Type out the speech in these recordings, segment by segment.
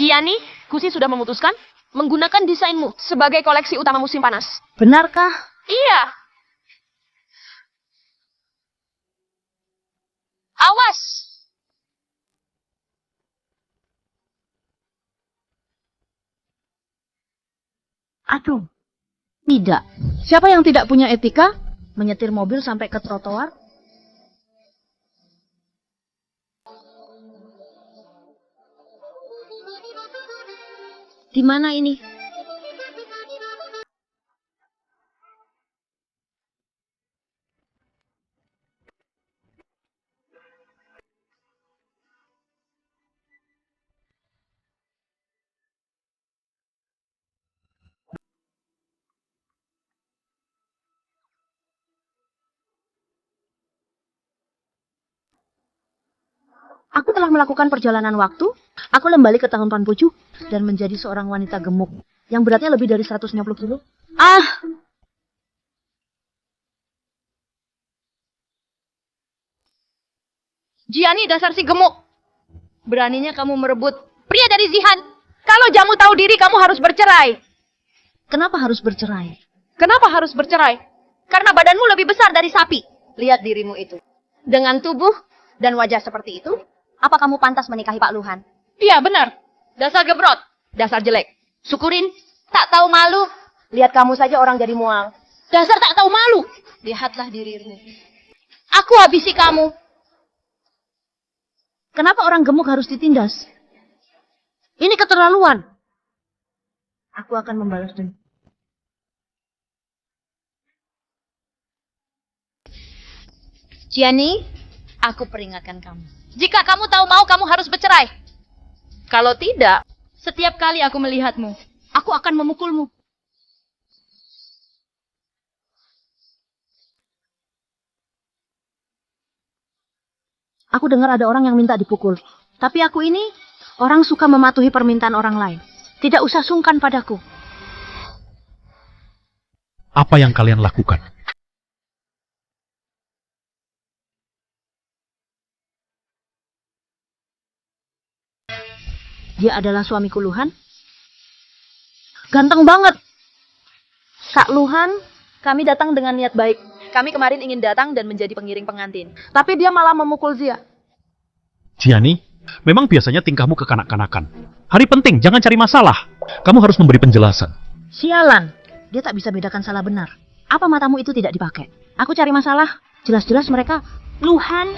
Gianni, Kusi sudah memutuskan menggunakan desainmu sebagai koleksi utama musim panas. Benarkah? Iya. Awas! Aduh, tidak. Siapa yang tidak punya etika? Menyetir mobil sampai ke trotoar? Di mana ini? Aku telah melakukan perjalanan waktu. Aku kembali ke tahun 87 dan menjadi seorang wanita gemuk yang beratnya lebih dari 150 kilo. Gianni, dasar si gemuk. Beraninya kamu merebut pria dari Zihan. Kalau kamu tahu diri, kamu harus bercerai. Kenapa harus bercerai? Kenapa harus bercerai? Karena badanmu lebih besar dari sapi. Lihat dirimu itu. Dengan tubuh dan wajah seperti itu, apa kamu pantas menikahi Pak Luhan? Iya, benar. Dasar gebrot. Dasar jelek. Syukurin. Tak tahu malu. Lihat kamu saja orang jadi mual. Dasar tak tahu malu. Lihatlah dirimu. Aku habisi kamu. Kenapa orang gemuk harus ditindas? Ini keterlaluan. Aku akan membalas dendam. Gianni, aku peringatkan kamu. Jika kamu tahu mau, kamu harus bercerai. Kalau tidak, setiap kali aku melihatmu, aku akan memukulmu. Aku dengar ada orang yang minta dipukul. Tapi aku ini, orang suka mematuhi permintaan orang lain. Tidak usah sungkan padaku. Apa yang kalian lakukan? Dia adalah suamiku Luhan. Ganteng banget. Kak Luhan, kami datang dengan niat baik. Kami kemarin ingin datang dan menjadi pengiring pengantin. Tapi dia malah memukul Zia. Gianni, memang biasanya tingkahmu kekanak-kanakan. Hari penting, jangan cari masalah. Kamu harus memberi penjelasan. Sialan. Dia tak bisa bedakan salah benar. Apa matamu itu tidak dipakai? Aku cari masalah. Jelas-jelas mereka. Luhan,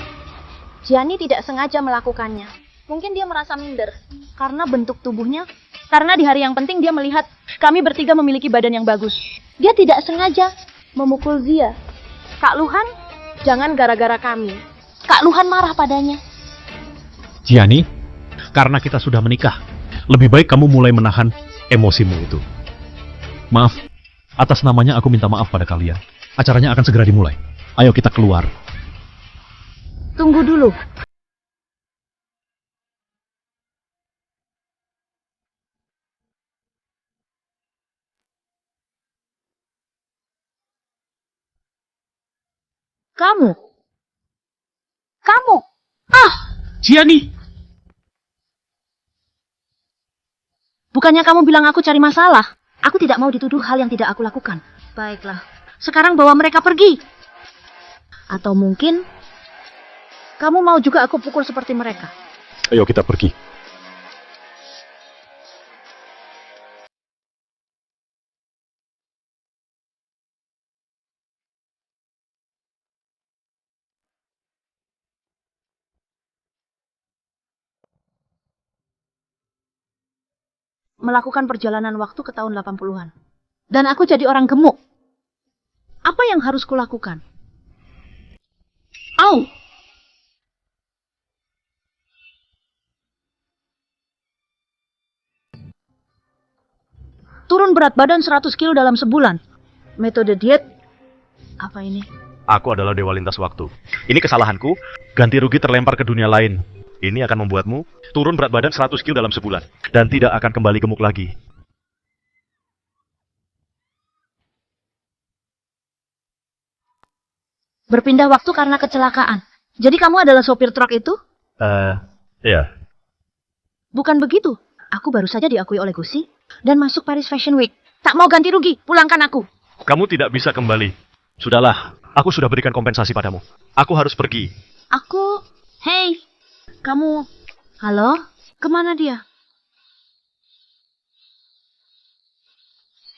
Gianni tidak sengaja melakukannya. Mungkin dia merasa minder. Karena bentuk tubuhnya. Karena di hari yang penting dia melihat kami bertiga memiliki badan yang bagus. Dia tidak sengaja memukul Zia. Kak Luhan, Jangan gara-gara kami. Kak Luhan marah padanya. Gianni, karena kita sudah menikah, lebih baik kamu mulai menahan emosimu itu. Maaf, atas namanya aku minta maaf pada kalian. Acaranya akan segera dimulai. Ayo kita keluar. Tunggu dulu. Kamu. Gianni! Bukannya kamu bilang aku cari masalah? Aku tidak mau dituduh hal yang tidak aku lakukan. Baiklah. Sekarang bawa mereka pergi. Atau mungkin kamu mau juga aku pukul seperti mereka. Ayo kita pergi. Melakukan perjalanan waktu ke tahun 80-an. Dan aku jadi orang gemuk. Apa yang harus kulakukan? Au! Turun berat badan 100 kilo dalam sebulan. Metode diet? Apa ini? Aku adalah Dewa Lintas Waktu. Ini kesalahanku, ganti rugi terlempar ke dunia lain. Ini akan membuatmu turun berat badan 100 kilo dalam sebulan. Dan tidak akan kembali gemuk lagi. Berpindah waktu karena kecelakaan. Jadi kamu adalah sopir truk itu? Iya. Bukan begitu. Aku baru saja diakui oleh Gusi dan masuk Paris Fashion Week. Tak mau ganti rugi, pulangkan aku. Kamu tidak bisa kembali. Sudahlah, aku sudah berikan kompensasi padamu. Aku harus pergi. Hei, kamu... Halo? Kemana dia?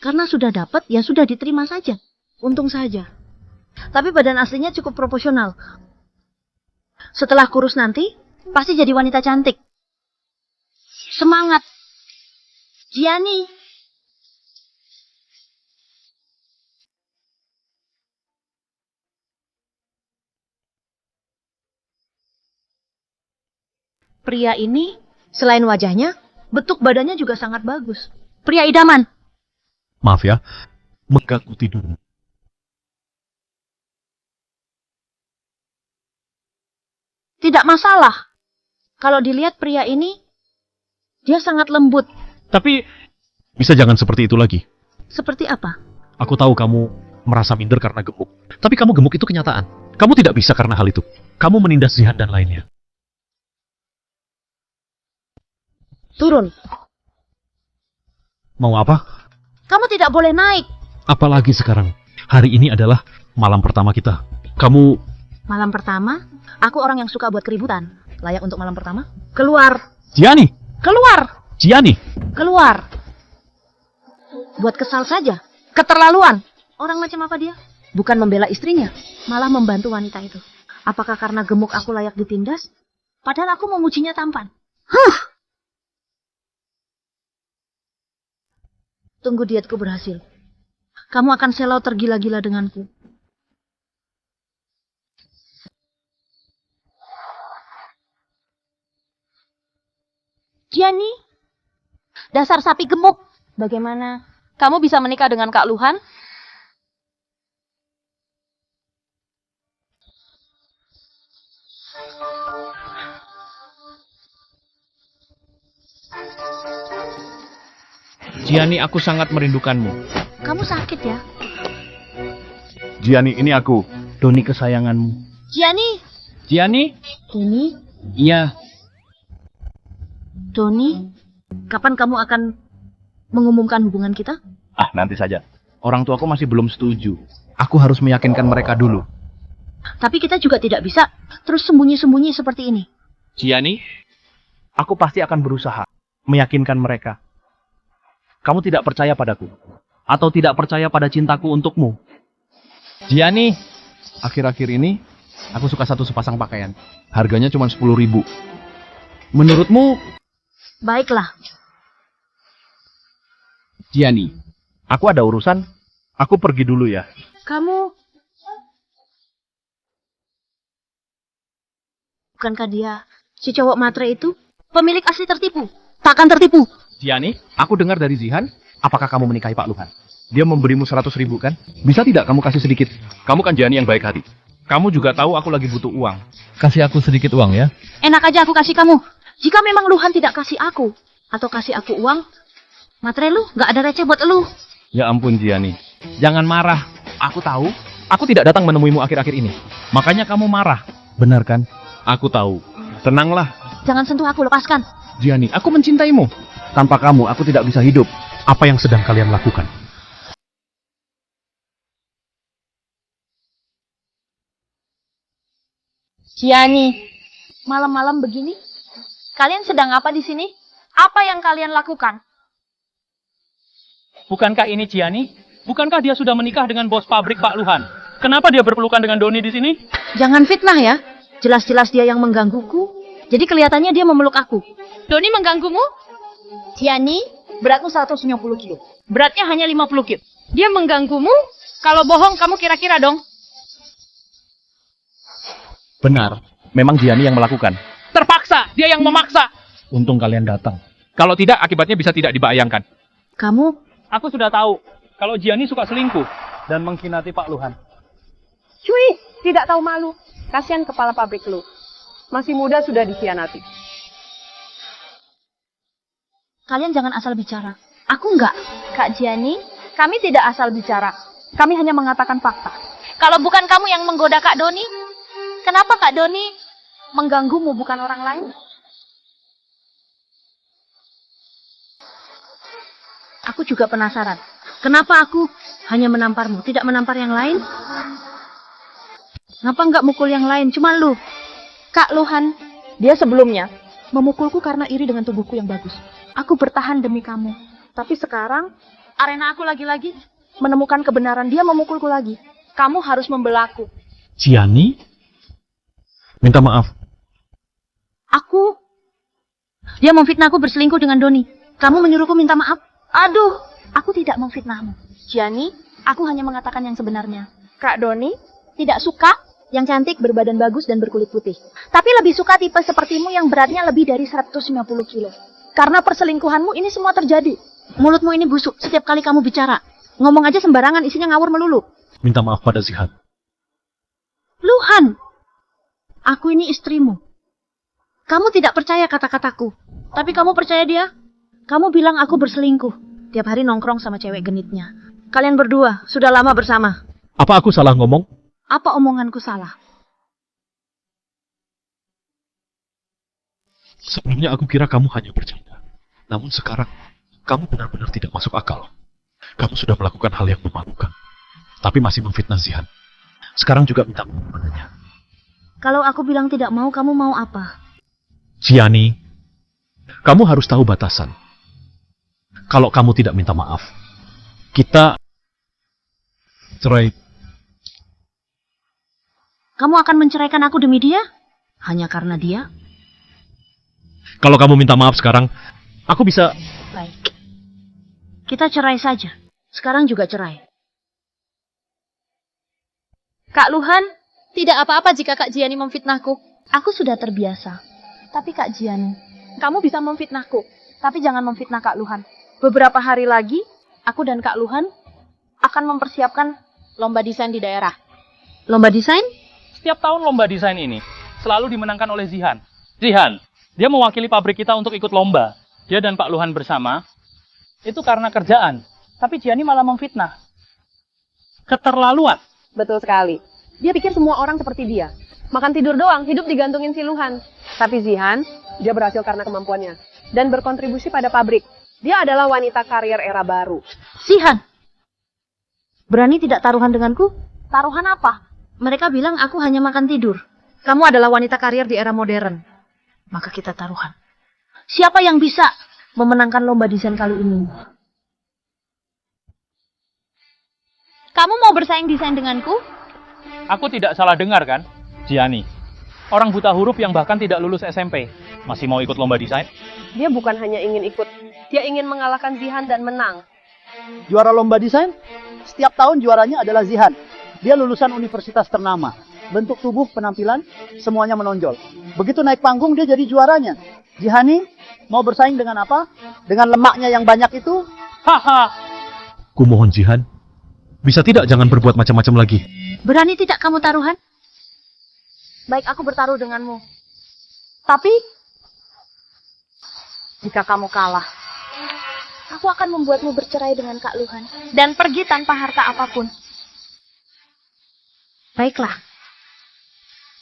Karena sudah dapat, ya sudah diterima saja. Untung saja. Tapi badan aslinya cukup proporsional. Setelah kurus nanti, pasti jadi wanita cantik. Semangat. Gianni. Pria ini, selain wajahnya, bentuk badannya juga sangat bagus. Pria idaman. Maaf ya, mengganggu tidur. Tidak masalah. Kalau dilihat pria ini, dia sangat lembut. Tapi, bisa jangan seperti itu lagi. Seperti apa? Aku tahu kamu merasa minder karena gemuk. Tapi kamu gemuk itu kenyataan. Kamu tidak bisa karena hal itu. Kamu menindas Zihan dan lainnya. Turun. Mau apa? Kamu tidak boleh naik. Apalagi sekarang. Hari ini adalah malam pertama kita. Kamu... Malam pertama, aku orang yang suka buat keributan. Layak untuk malam pertama? Keluar. Gianni! Keluar. Gianni! Keluar. Buat kesal saja. Keterlaluan. Orang macam apa dia? Bukan membela istrinya, malah membantu wanita itu. Apakah karena gemuk aku layak ditindas? Padahal aku memujinya tampan. Tunggu dietku berhasil. Kamu akan selau tergila-gila denganku. Gianni, dasar sapi gemuk. Bagaimana? Kamu bisa menikah dengan Kak Luhan? Gianni, aku sangat merindukanmu. Kamu sakit ya? Gianni, ini aku, Doni kesayanganmu. Gianni. Gianni? Doni. Iya, Doni, kapan kamu akan mengumumkan hubungan kita? nanti saja. Orang tuaku masih belum setuju. Aku harus meyakinkan mereka dulu. Tapi kita juga tidak bisa terus sembunyi-sembunyi seperti ini. Gianni, aku pasti akan berusaha meyakinkan mereka. Kamu tidak percaya padaku? Atau tidak percaya pada cintaku untukmu? Gianni, akhir-akhir ini aku suka satu sepasang pakaian. Harganya cuma 10.000. Menurutmu? Baiklah. Gianni, aku ada urusan. Aku pergi dulu ya. Kamu... Bukankah dia si cowok matre itu? Pemilik asli tertipu. Takkan tertipu. Gianni, aku dengar dari Zihan, apakah kamu menikahi Pak Luhan? Dia memberimu 100.000 kan? Bisa tidak kamu kasih sedikit? Kamu kan Gianni yang baik hati. Kamu juga tahu aku lagi butuh uang. Kasih aku sedikit uang ya. Enak aja aku kasih kamu. Jika memang Luhan tidak kasih aku, atau kasih aku uang, matre lu gak ada receh buat lu. Ya ampun Gianni, jangan marah. Aku tahu, aku tidak datang menemuimu akhir-akhir ini. Makanya kamu marah. Benar kan? Aku tahu. Tenanglah, Jangan sentuh aku, lepaskan. Gianni, aku mencintaimu. Tanpa kamu, aku tidak bisa hidup. Apa yang sedang kalian lakukan? Gianni, malam-malam begini, kalian sedang apa di sini? Apa yang kalian lakukan? Bukankah ini Gianni? Bukankah dia sudah menikah dengan bos pabrik Pak Luhan? Kenapa dia berpelukan dengan Doni di sini? Jangan fitnah ya. Jelas-jelas dia yang menggangguku. Jadi kelihatannya dia memeluk aku. Doni mengganggumu? Gianni, beratmu 190 kilo. Beratnya hanya 50 kilo. Dia mengganggumu? Kalau bohong kamu kira-kira dong. Benar, memang Gianni yang melakukan. Terpaksa, dia yang memaksa. Untung kalian datang. Kalau tidak, akibatnya bisa tidak dibayangkan. Kamu, Aku sudah tahu kalau Gianni suka selingkuh. Dan mengkhianati Pak Luhan. Cuy, tidak tahu malu. Kasihan kepala pabrik lu. Masih muda sudah dikhianati. kalian jangan asal bicara. Aku enggak. Kak Gianni, kami tidak asal bicara. Kami hanya mengatakan fakta. Kalau bukan kamu yang menggoda Kak Doni, kenapa Kak Doni mengganggumu bukan orang lain? Aku juga penasaran. Kenapa aku hanya menamparmu, tidak menampar yang lain? Ngapa nggak mukul yang lain, cuma lu? Kak Luhan, dia sebelumnya memukulku karena iri dengan tubuhku yang bagus. Aku bertahan demi kamu. Tapi sekarang, arena aku lagi-lagi menemukan kebenaran, dia memukulku lagi. Kamu harus membelaku. Gianni? Minta maaf. Dia memfitnahku berselingkuh dengan Doni. Kamu menyuruhku minta maaf? Aduh, aku tidak memfitnahmu. Gianni, aku hanya mengatakan yang sebenarnya. Kak Doni, Tidak suka yang cantik, berbadan bagus, dan berkulit putih. Tapi lebih suka tipe sepertimu yang beratnya lebih dari 150 kilo. karena perselingkuhanmu ini semua terjadi. Mulutmu ini busuk setiap kali kamu bicara. Ngomong aja sembarangan, isinya ngawur melulu. Minta maaf pada Zihan. Luhan, aku ini istrimu. Kamu tidak percaya kata-kataku. Tapi kamu percaya dia? Kamu bilang aku berselingkuh. Tiap hari nongkrong sama cewek genitnya. Kalian berdua sudah lama bersama. Apa aku salah ngomong? Apa omonganku salah? Sebelumnya aku kira kamu hanya bercanda. Namun sekarang, kamu benar-benar tidak masuk akal. Kamu sudah melakukan hal yang memalukan. Tapi masih memfitnah Zihan. Sekarang juga minta maaf padanya. Kalau aku bilang tidak mau, kamu mau apa? Gianni, kamu harus tahu batasan. Kalau kamu tidak minta maaf, kita cerai. Kamu akan menceraikan aku demi dia? Hanya karena dia? Kalau kamu minta maaf sekarang, aku bisa... Baik. Kita cerai saja. Sekarang juga cerai. Kak Luhan, tidak apa-apa jika Kak Gianni memfitnahku. Aku sudah terbiasa. Tapi Kak Gianni, Kamu bisa memfitnahku, tapi jangan memfitnah Kak Luhan. beberapa hari lagi, aku dan Kak Luhan akan mempersiapkan lomba desain di daerah. Lomba desain? Setiap tahun lomba desain ini selalu dimenangkan oleh Zihan. Zihan, dia mewakili pabrik kita untuk ikut lomba. Dia dan Pak Luhan bersama, itu karena kerjaan. Tapi Gianni malah memfitnah. Keterlaluan. Betul sekali. Dia pikir semua orang seperti dia. Makan tidur doang, hidup digantungin si Luhan. Tapi Zihan, dia berhasil karena kemampuannya. Dan berkontribusi pada pabrik. Dia adalah wanita karier era baru. Zihan, berani tidak taruhan denganku? Taruhan apa? Mereka bilang aku hanya makan tidur. Kamu adalah wanita karier di era modern. Maka kita taruhan. Siapa yang bisa memenangkan lomba desain kali ini? Kamu mau bersaing desain denganku? Aku tidak salah dengar kan, Gianni? Orang buta huruf yang bahkan tidak lulus SMP. Masih mau ikut lomba desain? Dia bukan hanya ingin ikut, dia ingin mengalahkan Zihan dan menang. Juara lomba desain, setiap tahun juaranya adalah Zihan. Dia lulusan universitas ternama. Bentuk tubuh, penampilan, semuanya menonjol. Begitu naik panggung, dia jadi juaranya. Zihani mau bersaing dengan apa? Dengan lemaknya yang banyak itu? Haha. Kumohon Zihan, bisa tidak jangan berbuat macam-macam lagi? Berani tidak kamu taruhan? Baik, aku bertaruh denganmu. Tapi, jika kamu kalah, Aku akan membuatmu bercerai dengan Kak Luhan. Dan pergi tanpa harta apapun. Baiklah.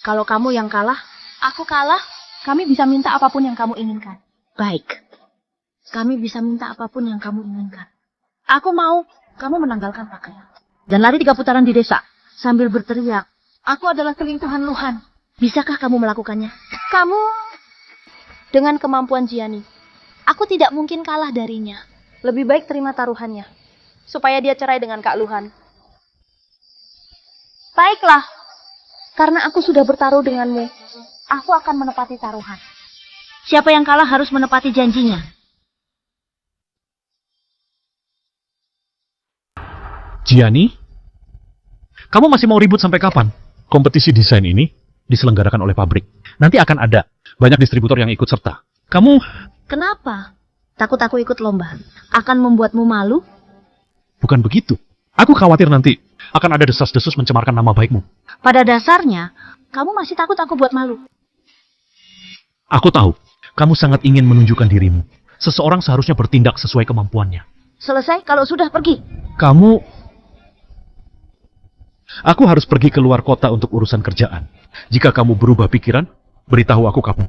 Kalau kamu yang kalah, aku kalah, kami bisa minta apapun yang kamu inginkan. Baik. Kami bisa minta apapun yang kamu inginkan. Aku mau kamu menanggalkan pakaian. Dan lari 3 putaran di desa. Sambil berteriak, aku adalah selingkuhan Luhan. Bisakah kamu melakukannya? Kamu dengan kemampuan Gianni, aku tidak mungkin kalah darinya. lebih baik terima taruhannya. Supaya dia cerai dengan Kak Luhan. Baiklah, karena aku sudah bertaruh denganmu, aku akan menepati taruhan. Siapa yang kalah harus menepati janjinya. Gianni, kamu masih mau ribut sampai kapan? Kompetisi desain ini diselenggarakan oleh pabrik. Nanti akan ada banyak distributor yang ikut serta. Kamu... Kenapa? Takut aku ikut lomba? Akan membuatmu malu? Bukan begitu. Aku khawatir nanti akan ada desas-desus mencemarkan nama baikmu. Pada dasarnya, kamu masih takut aku buat malu. Aku tahu, kamu sangat ingin menunjukkan dirimu. Seseorang seharusnya bertindak sesuai kemampuannya. Selesai kalau sudah pergi. Kamu... Aku harus pergi ke luar kota untuk urusan kerjaan. Jika kamu berubah pikiran, beritahu aku kapan.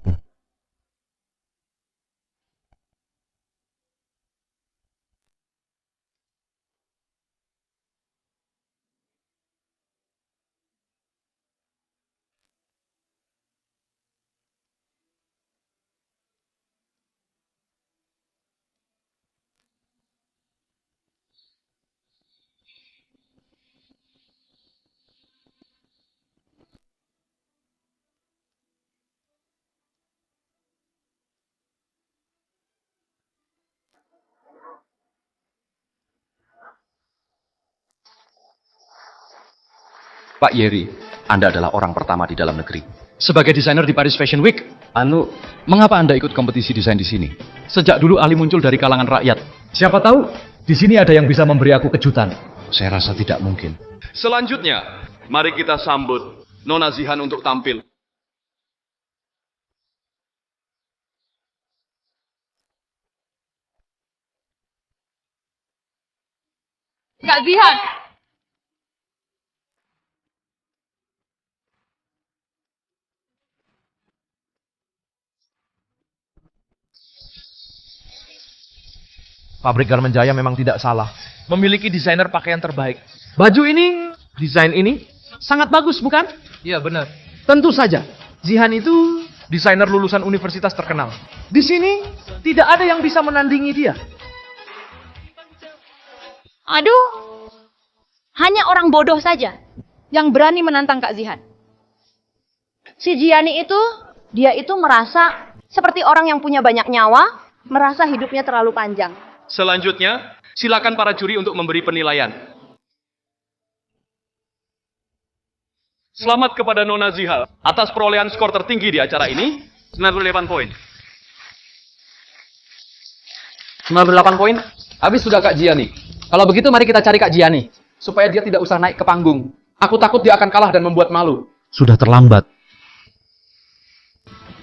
Pak Yeri, Anda adalah orang pertama di dalam negeri. Sebagai desainer di Paris Fashion Week, Mengapa Anda ikut kompetisi desain di sini? sejak dulu Ali muncul dari kalangan rakyat. Siapa tahu di sini ada yang bisa memberi aku kejutan. Saya rasa tidak mungkin. Selanjutnya, mari kita sambut Nona Zihan untuk tampil. Kak Zihan, Pabrik Garmen Jaya memang tidak salah. Memiliki desainer pakaian terbaik. Baju ini, desain ini, sangat bagus bukan? Iya benar. Tentu saja, Zihan itu desainer lulusan universitas terkenal. Di sini, tidak ada yang bisa menandingi dia. aduh, hanya orang bodoh saja yang berani menantang Kak Zihan. Si Gianni itu, dia itu merasa seperti orang yang punya banyak nyawa, merasa hidupnya terlalu panjang. Selanjutnya, silakan para juri untuk memberi penilaian. Selamat kepada Nona Zihal atas perolehan skor tertinggi di acara ini, 98 poin. 98 poin? Habis sudah Kak Gianni. Kalau begitu mari kita cari Kak Gianni. Supaya dia tidak usah naik ke panggung. Aku takut dia akan kalah dan membuat malu. Sudah terlambat.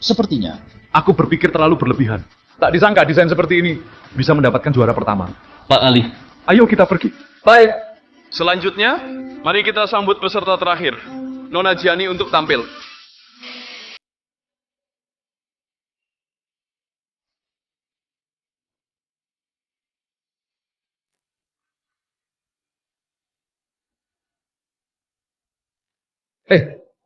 Sepertinya. Aku berpikir terlalu berlebihan. Tak disangka desain seperti ini bisa mendapatkan juara pertama. Pak Ali. Ayo kita pergi. Baik. Selanjutnya, mari kita sambut peserta terakhir, Nona Gianni untuk tampil.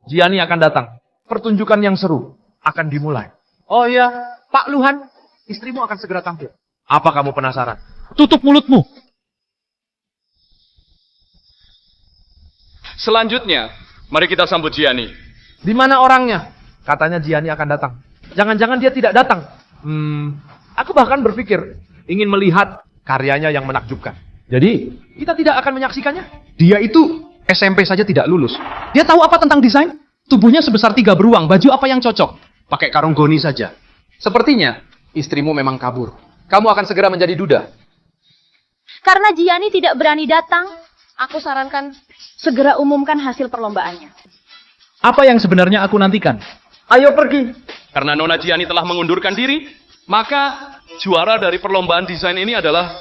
Gianni akan datang. Pertunjukan yang seru akan dimulai. Oh iya, Pak Luhan, istrimu akan segera tampil. Apa kamu penasaran? Tutup mulutmu. Selanjutnya, mari kita sambut Gianni. Di mana orangnya? Katanya Gianni akan datang. Jangan-jangan dia tidak datang. Aku bahkan berpikir ingin melihat karyanya yang menakjubkan. Jadi, Kita tidak akan menyaksikannya. Dia itu SMP saja tidak lulus. Dia tahu apa tentang desain? Tubuhnya sebesar 3 beruang. Baju apa yang cocok? Pakai karung goni saja. Sepertinya istrimu memang kabur. Kamu akan segera menjadi duda. Karena Gianni tidak berani datang, aku sarankan segera umumkan hasil perlombaannya. Apa yang sebenarnya aku nantikan? Ayo pergi. Karena Nona Gianni telah mengundurkan diri, maka juara dari perlombaan desain ini adalah...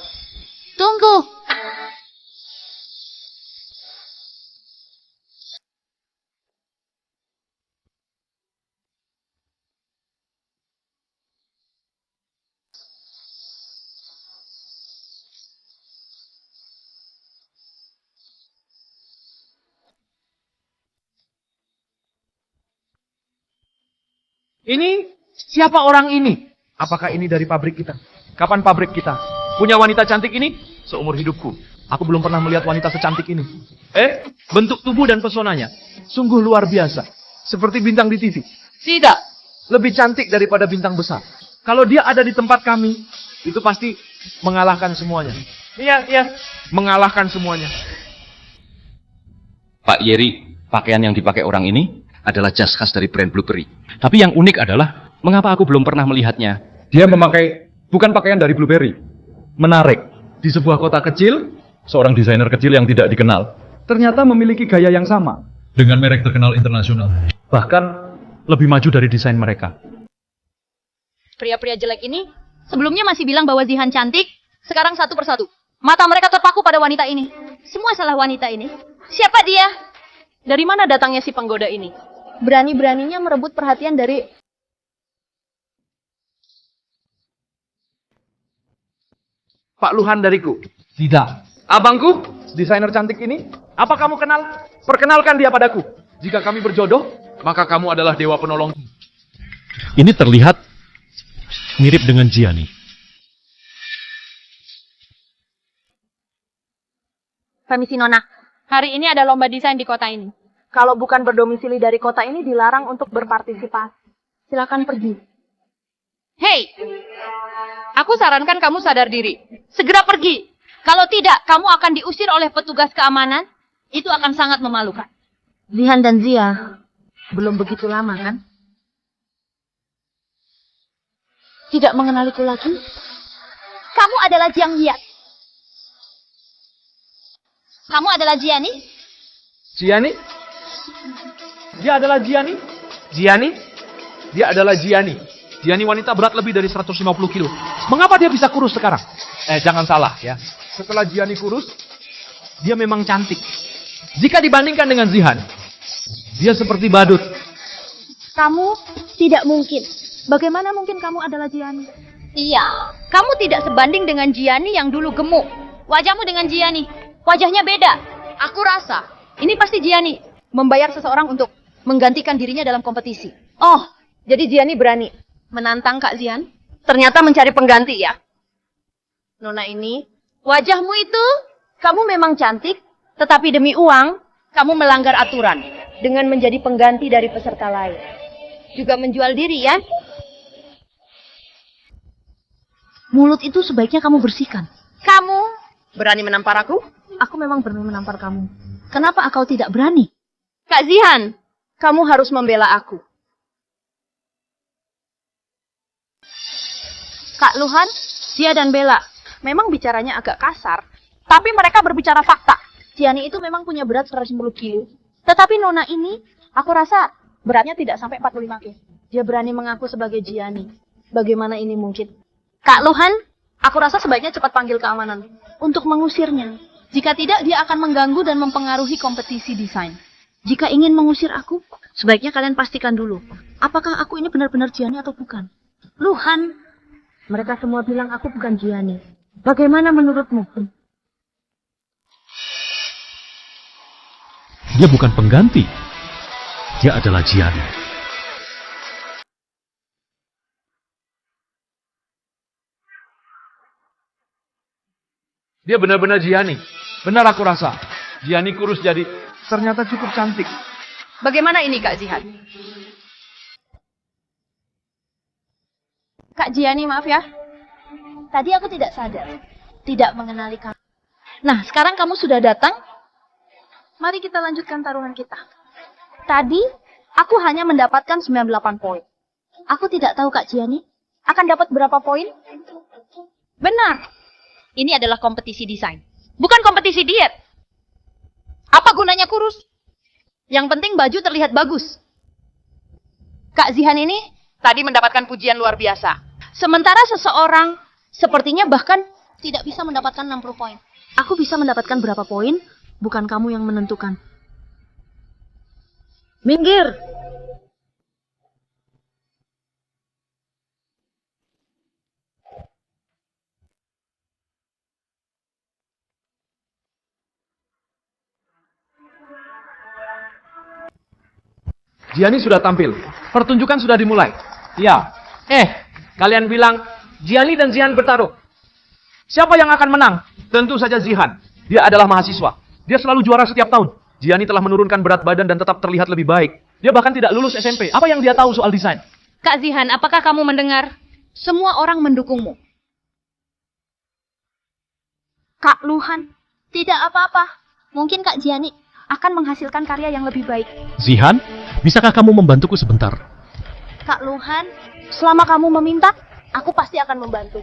Tunggu. Ini siapa orang ini? Apakah ini dari pabrik kita? Kapan pabrik kita punya wanita cantik ini? Seumur hidupku, aku belum pernah melihat wanita secantik ini. Bentuk tubuh dan pesonanya sungguh luar biasa. Seperti bintang di TV. Tidak, lebih cantik daripada bintang besar. Kalau dia ada di tempat kami, itu pasti mengalahkan semuanya. Iya, mengalahkan semuanya. Pak Yeri, pakaian yang dipakai orang ini adalah jas khas dari brand Blueberry. Tapi yang unik adalah, mengapa aku belum pernah melihatnya? dia memakai bukan pakaian dari Blueberry. Menarik. Di sebuah kota kecil, seorang desainer kecil yang tidak dikenal ternyata memiliki gaya yang sama dengan merek terkenal internasional. Bahkan lebih maju dari desain mereka. Pria-pria jelek ini sebelumnya masih bilang bahwa Zihan cantik, sekarang satu persatu. Mata mereka terpaku pada wanita ini. Semua salah wanita ini. Siapa dia? Dari mana datangnya si penggoda ini? Berani-beraninya merebut perhatian dari... Pak Luhan dariku. Tidak. Abangku, desainer cantik ini. Apa kamu kenal? Perkenalkan dia padaku. Jika kami berjodoh, maka kamu adalah dewa penolong. Ini terlihat mirip dengan Gianni. Permisi Nona, hari ini ada lomba desain di kota ini. Kalau bukan berdomisili dari kota ini dilarang untuk berpartisipasi. Silakan pergi. Hei, aku sarankan kamu sadar diri. Segera pergi. Kalau tidak, kamu akan diusir oleh petugas keamanan. Itu akan sangat memalukan. Zihan dan Zia belum begitu lama kan? Tidak mengenaliku lagi? Kamu adalah Jiang Hiat. Kamu adalah Jiani? Jiani? Dia adalah Jiani? Jiani? Dia adalah Jiani. Jiani wanita berat lebih dari 150 kilo. Mengapa dia bisa kurus sekarang? Jangan salah ya. Setelah Jiani kurus, dia memang cantik. Jika dibandingkan dengan Zihan, dia seperti badut. Kamu tidak mungkin. Bagaimana mungkin kamu adalah Jiani? Iya, kamu tidak sebanding dengan Jiani yang dulu gemuk. Wajahmu dengan Jiani, wajahnya beda. Aku rasa, ini pasti Jiani membayar seseorang untuk menggantikan dirinya dalam kompetisi. Oh, jadi Jiani berani menantang Kak Zihan? Ternyata mencari pengganti ya? Nona ini, wajahmu itu, kamu memang cantik, tetapi demi uang, kamu melanggar aturan dengan menjadi pengganti dari peserta lain. Juga menjual diri ya? Mulut itu sebaiknya kamu bersihkan. Kamu berani menampar aku? Aku memang berani menampar kamu. Kenapa kau tidak berani? Kak Zihan, kamu harus membela aku. Kak Luhan, Zia dan Bella, memang bicaranya agak kasar, tapi mereka berbicara fakta. Jiani itu memang punya berat 110 kilo. Tetapi Nona ini, aku rasa Beratnya tidak sampai 45 kilo. Dia berani mengaku sebagai Jiani. Bagaimana ini mungkin? Kak Luhan, aku rasa sebaiknya cepat panggil keamanan. Untuk mengusirnya. Jika tidak, dia akan mengganggu dan mempengaruhi kompetisi desain. Jika ingin mengusir aku, sebaiknya kalian pastikan dulu. Apakah aku ini benar-benar Jiani atau bukan? Luhan, mereka semua bilang aku bukan Jiani. Bagaimana menurutmu? Dia bukan pengganti. Dia adalah Jiani. Dia benar-benar Jiani. Benar aku rasa. Jiani kurus jadi ternyata cukup cantik. Bagaimana ini Kak Zihan? Kak Jiani, maaf ya. Tadi aku tidak sadar. Tidak mengenali kamu. Nah, sekarang kamu sudah datang. Mari kita lanjutkan taruhan kita. Tadi, aku hanya mendapatkan 98 poin. Aku tidak tahu Kak Jiani akan dapat berapa poin. Benar. Ini adalah kompetisi desain. Bukan kompetisi diet. Apa gunanya kurus? Yang penting baju terlihat bagus. Kak Zihan ini tadi mendapatkan pujian luar biasa. Sementara seseorang sepertinya bahkan Tidak bisa mendapatkan 60 poin. Aku bisa mendapatkan berapa poin, bukan kamu yang menentukan. Minggir! Jiani sudah tampil. Pertunjukan sudah dimulai. Ya. Kalian bilang Jiani dan Zihan bertaruh. Siapa yang akan menang? Tentu saja Zihan. Dia adalah mahasiswa. Dia selalu juara setiap tahun. Jiani telah menurunkan berat badan dan tetap terlihat lebih baik. Dia bahkan tidak lulus SMP. Apa yang dia tahu soal desain? Kak Zihan, apakah kamu mendengar? Semua orang mendukungmu. Kak Luhan, tidak apa-apa. Mungkin Kak Jiani akan menghasilkan karya yang lebih baik. Zihan, bisakah kamu membantuku sebentar? Kak Luhan, selama kamu meminta, aku pasti akan membantu.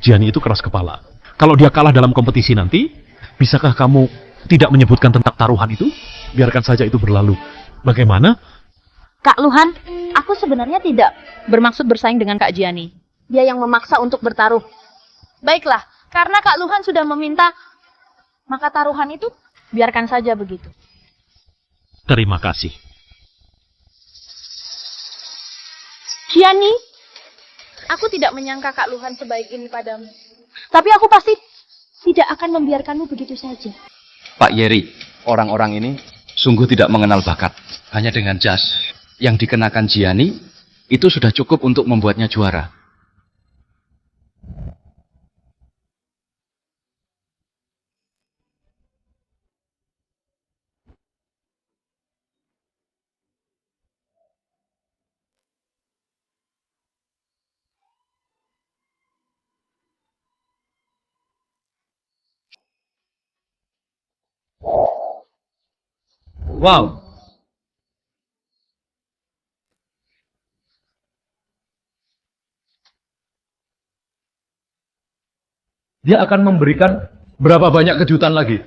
Jiani itu keras kepala. Kalau dia kalah dalam kompetisi nanti, bisakah kamu tidak menyebutkan tentang taruhan itu? Biarkan saja itu berlalu. Bagaimana? Kak Luhan, aku sebenarnya tidak. Bermaksud bersaing dengan Kak Jiani. Dia yang memaksa untuk bertaruh. Baiklah, karena Kak Luhan sudah meminta, Maka taruhan itu biarkan saja begitu. Terima kasih. Jiani, aku tidak menyangka Kak Luhan sebaik ini padamu. Tapi aku pasti tidak akan membiarkanmu begitu saja. Pak Yeri, orang-orang ini sungguh tidak mengenal bakat. Hanya dengan jas yang dikenakan Jiani, itu sudah cukup untuk membuatnya juara. Wow. Dia akan memberikan berapa banyak kejutan lagi?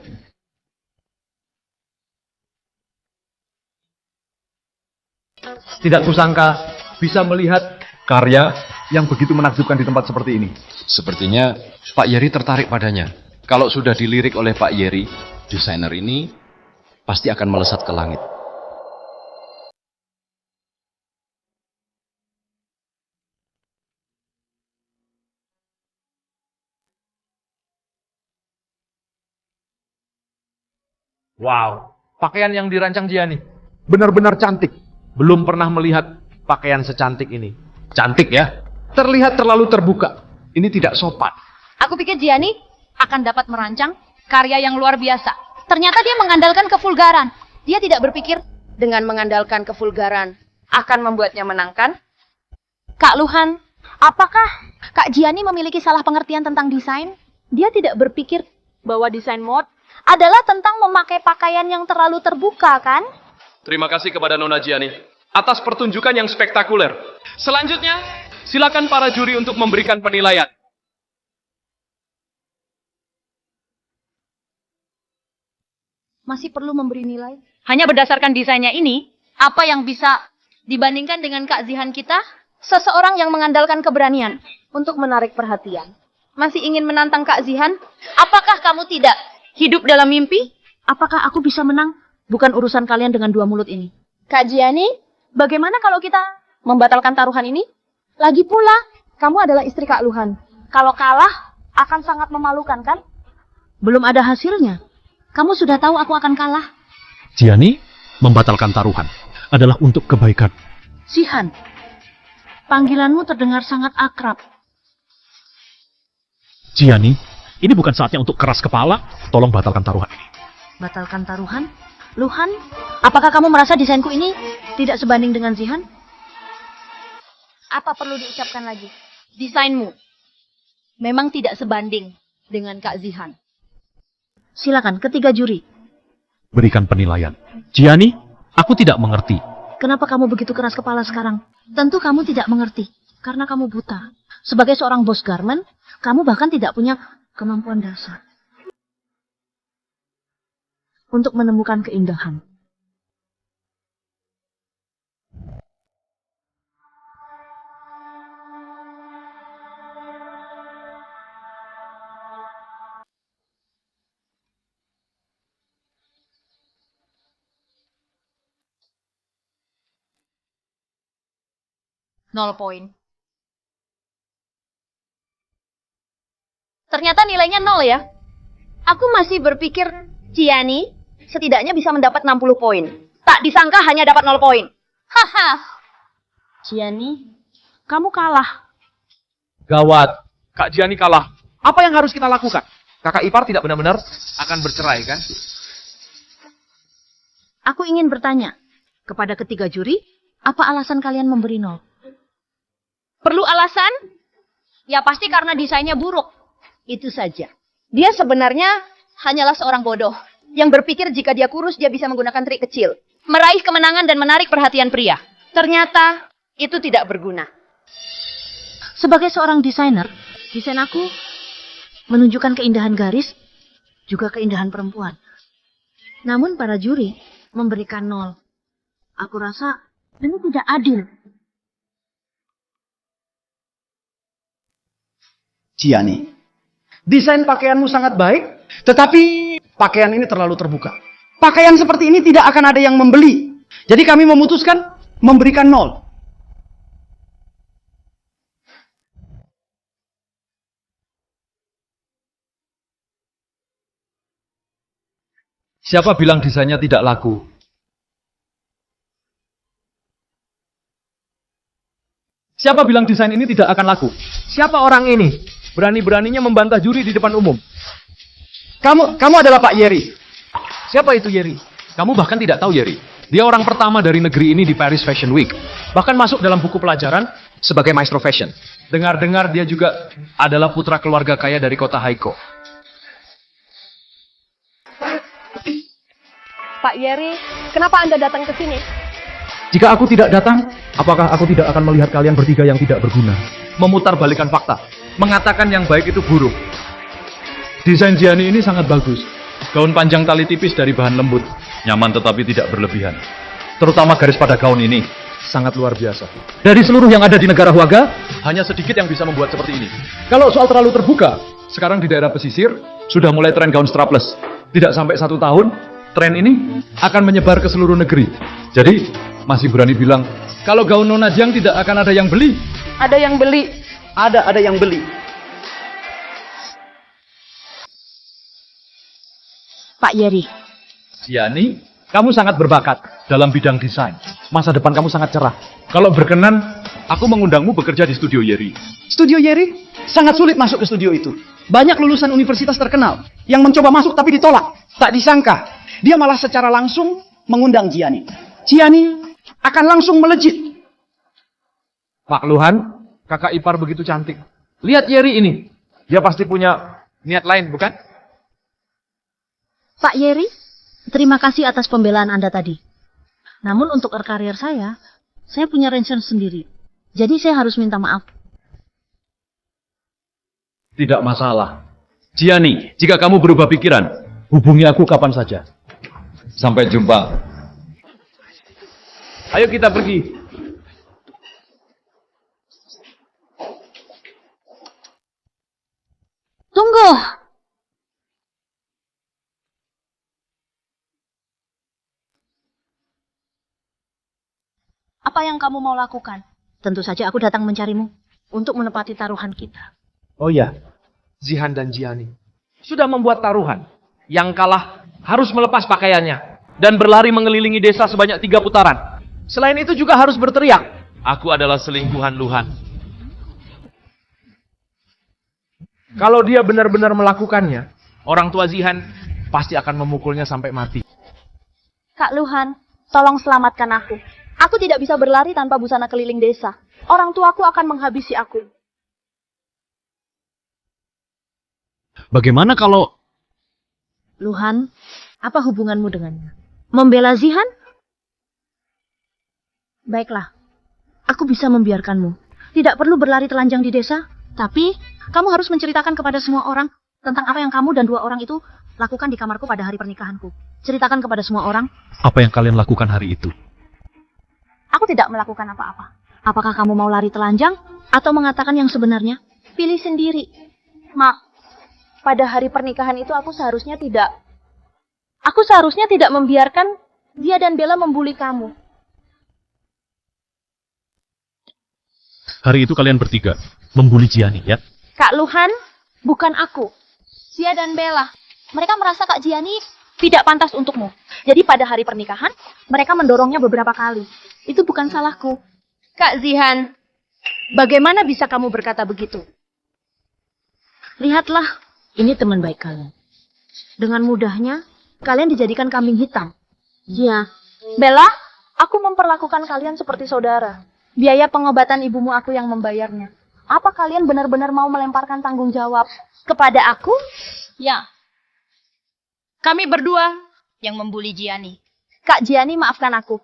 Tidak kusangka bisa melihat karya yang begitu menakjubkan di tempat seperti ini. Sepertinya Pak Yeri tertarik padanya. Kalau sudah dilirik oleh Pak Yeri, desainer ini pasti akan melesat ke langit. Wow, pakaian yang dirancang Gianni benar-benar cantik. Belum pernah melihat pakaian secantik ini. Cantik ya? Terlihat terlalu terbuka. Ini tidak sopan. Aku pikir Gianni akan dapat merancang karya yang luar biasa. Ternyata dia mengandalkan kevulgaran. Dia tidak berpikir dengan mengandalkan kevulgaran akan membuatnya menangkan. Kak Luhan, apakah Kak Gianni memiliki salah pengertian tentang desain? Dia tidak berpikir bahwa desain mode adalah tentang memakai pakaian yang terlalu terbuka, kan? Terima kasih kepada Nona Gianni atas pertunjukan yang spektakuler. Selanjutnya, silakan para juri untuk memberikan penilaian. Masih perlu memberi nilai? Hanya berdasarkan desainnya ini, apa yang bisa dibandingkan dengan Kak Zihan kita? Seseorang yang mengandalkan keberanian untuk menarik perhatian. Masih ingin menantang Kak Zihan? Apakah kamu tidak hidup dalam mimpi? Apakah aku bisa menang? Bukan urusan kalian dengan dua mulut ini. Kak Gianni, bagaimana kalau kita membatalkan taruhan ini? Lagi pula, kamu adalah istri Kak Luhan. Kalau kalah, akan sangat memalukan, kan? Belum ada hasilnya. Kamu sudah tahu aku akan kalah. Gianni membatalkan taruhan adalah untuk kebaikan. Zihan, panggilanmu terdengar sangat akrab. Gianni, ini bukan saatnya untuk keras kepala. Tolong batalkan taruhan ini. Batalkan taruhan? Luhan, apakah kamu merasa desainku ini tidak sebanding dengan Zihan? Apa perlu diucapkan lagi? Desainmu memang tidak sebanding dengan Kak Zihan. Silakan, ketiga juri. Berikan penilaian. Gianni, aku tidak mengerti. Kenapa kamu begitu keras kepala sekarang? Tentu kamu tidak mengerti, karena kamu buta. Sebagai seorang bos garment, kamu bahkan tidak punya kemampuan dasar untuk menemukan keindahan. Nol poin. Ternyata nilainya 0 ya. Aku masih berpikir Gianni setidaknya bisa mendapat 60 poin. Tak disangka hanya dapat 0 poin. Haha. Gianni, kamu kalah. Gawat. Kak Gianni kalah. Apa yang harus kita lakukan? Kakak ipar tidak benar-benar akan bercerai, kan? Aku ingin bertanya kepada ketiga juri, apa alasan kalian memberi 0? Perlu alasan? Ya pasti karena desainnya buruk. Itu saja. Dia sebenarnya hanyalah seorang bodoh yang berpikir jika dia kurus dia bisa menggunakan trik kecil, meraih kemenangan dan menarik perhatian pria. Ternyata itu tidak berguna. Sebagai seorang desainer, desain aku menunjukkan keindahan garis, juga keindahan perempuan. Namun para juri memberikan 0. Aku rasa ini tidak adil. Gianni, desain pakaianmu sangat baik, tetapi pakaian ini terlalu terbuka. Pakaian seperti ini tidak akan ada yang membeli. Jadi kami memutuskan memberikan 0. Siapa bilang desainnya tidak laku? Siapa bilang desain ini tidak akan laku? Siapa orang ini? Berani-beraninya membantah juri di depan umum. Kamu adalah Pak Yeri. Siapa itu Yeri? Kamu bahkan tidak tahu, Yeri. Dia orang pertama dari negeri ini di Paris Fashion Week. Bahkan masuk dalam buku pelajaran Sebagai maestro fashion. dengar-dengar dia juga adalah putra keluarga kaya dari kota Haiko. Pak Yeri, kenapa Anda datang ke sini? Jika aku tidak datang, apakah aku tidak akan melihat kalian bertiga yang tidak berguna? Memutarbalikkan fakta, mengatakan yang baik itu buruk. Desain Gianni ini sangat bagus. Gaun panjang tali tipis dari bahan lembut. Nyaman tetapi tidak berlebihan. Terutama garis pada gaun ini. Sangat luar biasa. Dari seluruh yang ada di negara Huaga, hanya sedikit yang bisa membuat seperti ini. Kalau soal terlalu terbuka, sekarang di daerah pesisir, sudah mulai tren gaun strapless. Tidak sampai 1 tahun, tren ini akan menyebar ke seluruh negeri. Jadi, masih berani bilang, kalau gaun Nona Jiang tidak akan ada yang beli. Ada yang beli. Ada yang beli. Pak Yeri, Gianni, kamu sangat berbakat dalam bidang desain. Masa depan kamu sangat cerah. Kalau berkenan, aku mengundangmu bekerja di studio Yeri. Studio Yeri sangat sulit masuk ke studio itu. Banyak lulusan universitas terkenal yang mencoba masuk tapi ditolak. Tak disangka, dia malah secara langsung mengundang Gianni. Gianni akan langsung melejit. Pak Luhan, kakak ipar begitu cantik. Lihat Yeri ini. Dia pasti punya niat lain, bukan? Pak Yeri, terima kasih atas pembelaan Anda tadi. Namun untuk karir saya punya rencana sendiri. Jadi saya harus minta maaf. Tidak masalah. Gianni, jika kamu berubah pikiran, hubungi aku kapan saja. Sampai jumpa. Ayo kita pergi. Tunggu! Apa yang kamu mau lakukan? Tentu saja aku datang mencarimu untuk menepati taruhan kita. Oh iya, Zihan dan Gianni sudah membuat taruhan. Yang kalah harus melepas pakaiannya dan berlari mengelilingi desa sebanyak 3 putaran. Selain itu juga harus berteriak, "Aku adalah selingkuhan Luhan." Kalau dia benar-benar melakukannya, orang tua Zihan pasti akan memukulnya sampai mati. Kak Luhan, tolong selamatkan aku. Aku tidak bisa berlari tanpa busana keliling desa. Orang tuaku akan menghabisi aku. Bagaimana kalau... Luhan, apa hubunganmu dengannya? Membela Zihan? Baiklah, aku bisa membiarkanmu. Tidak perlu berlari telanjang di desa, tapi kamu harus menceritakan kepada semua orang tentang apa yang kamu dan 2 orang itu lakukan di kamarku pada hari pernikahanku. Ceritakan kepada semua orang. Apa yang kalian lakukan hari itu? Aku tidak melakukan apa-apa. Apakah kamu mau lari telanjang atau mengatakan yang sebenarnya? Pilih sendiri. Mak, pada hari pernikahan itu aku seharusnya tidak membiarkan dia dan Bella membuli kamu. Hari itu kalian bertiga membuli Gianni, ya? Kak Luhan, bukan aku. Dia dan Bella. Mereka merasa Kak Gianni tidak pantas untukmu. Jadi pada hari pernikahan, mereka mendorongnya beberapa kali. Itu bukan salahku. Kak Zihan, bagaimana bisa kamu berkata begitu? Lihatlah, ini teman baik kalian. Dengan mudahnya, kalian dijadikan kambing hitam. Ya, Bella, aku memperlakukan kalian seperti saudara. Biaya pengobatan ibumu aku yang membayarnya. Apa kalian benar-benar mau melemparkan tanggung jawab kepada aku? Ya. Kami berdua yang membuli Gianni. Kak Gianni, maafkan aku.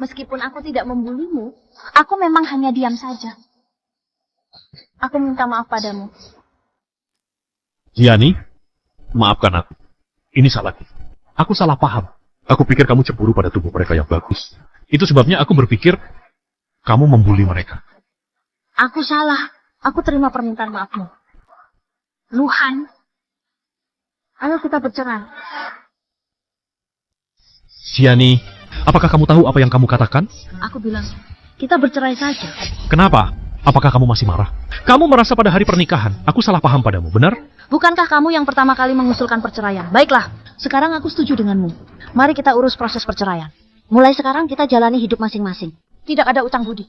Meskipun aku tidak membulimu, aku memang hanya diam saja. Aku minta maaf padamu. Gianni, maafkan aku. Ini salahku. Aku salah paham. Aku pikir kamu cemburu pada tubuh mereka yang bagus. Itu sebabnya aku berpikir kamu membuli mereka. aku salah. Aku terima permintaan maafmu. Luhan, ayo kita bercerai. Gianni, apakah kamu tahu apa yang kamu katakan? Aku bilang, kita bercerai saja. Kenapa? Apakah kamu masih marah? Kamu merasa pada hari pernikahan, aku salah paham padamu, benar? Bukankah kamu yang pertama kali mengusulkan perceraian? Baiklah, sekarang aku setuju denganmu. Mari kita urus proses perceraian. Mulai sekarang kita jalani hidup masing-masing. Tidak ada utang budi.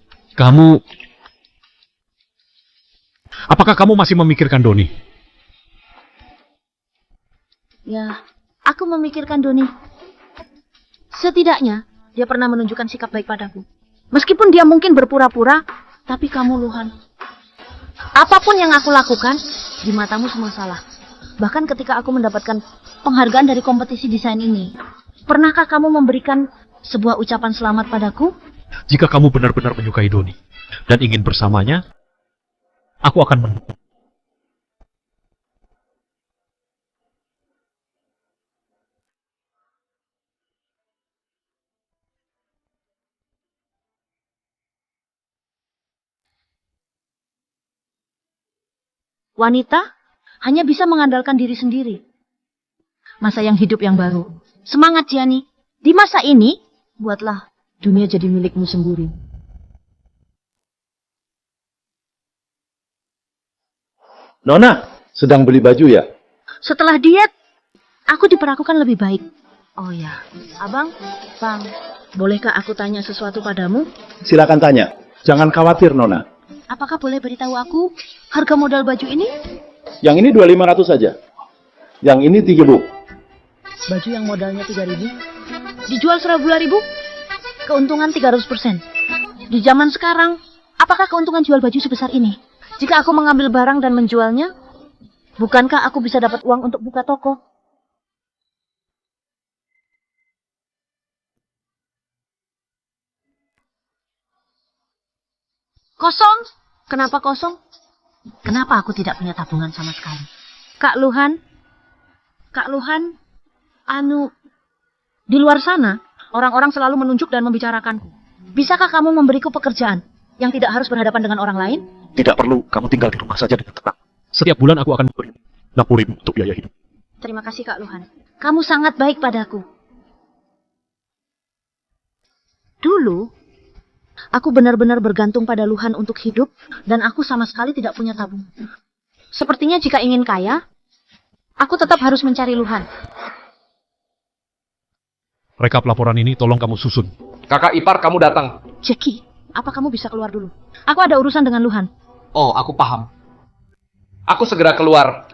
Apakah kamu masih memikirkan Doni? Ya, aku memikirkan Doni. Setidaknya, dia pernah menunjukkan sikap baik padaku. Meskipun dia mungkin berpura-pura, tapi kamu, Luhan. Apapun yang aku lakukan, di matamu semua salah. Bahkan ketika aku mendapatkan penghargaan dari kompetisi desain ini, Pernahkah kamu memberikan sebuah ucapan selamat padaku? Jika kamu benar-benar menyukai Doni dan ingin bersamanya, aku akan mendukung. Wanita hanya bisa mengandalkan diri sendiri. Masa yang hidup yang baru. Semangat, Gianni. Di masa ini, buatlah dunia jadi milikmu sendiri. Nona, sedang beli baju ya? Setelah diet, aku diperlakukan lebih baik. Oh ya, Abang, Bang, bolehkah aku tanya sesuatu padamu? Silakan tanya. Jangan khawatir, Nona. Apakah boleh beritahu aku harga modal baju ini? Yang ini 2.500 saja. Yang ini 3.000. Baju yang modalnya 3.000 dijual 12.000, keuntungan 300%. Di zaman sekarang, apakah keuntungan jual baju sebesar ini? Jika aku mengambil barang dan menjualnya, bukankah aku bisa dapat uang untuk buka toko? Kosong? Kenapa kosong? Kenapa aku tidak punya tabungan sama sekali? Kak Luhan, di luar sana, orang-orang selalu menunjuk dan membicarakanku. Bisakah kamu memberiku pekerjaan yang tidak harus berhadapan dengan orang lain? Tidak perlu, kamu tinggal di rumah saja dengan tenang. Setiap bulan aku akan memberi 60.000 untuk biaya hidup. Terima kasih Kak Luhan. Kamu sangat baik padaku. Dulu, aku benar-benar bergantung pada Luhan untuk hidup dan aku sama sekali tidak punya tabungan. Sepertinya jika ingin kaya, aku tetap harus mencari Luhan. Rekap laporan ini tolong kamu susun. Kakak ipar kamu datang. Jackie, apa kamu bisa keluar dulu? Aku ada urusan dengan Luhan. Oh, aku paham. Aku segera keluar.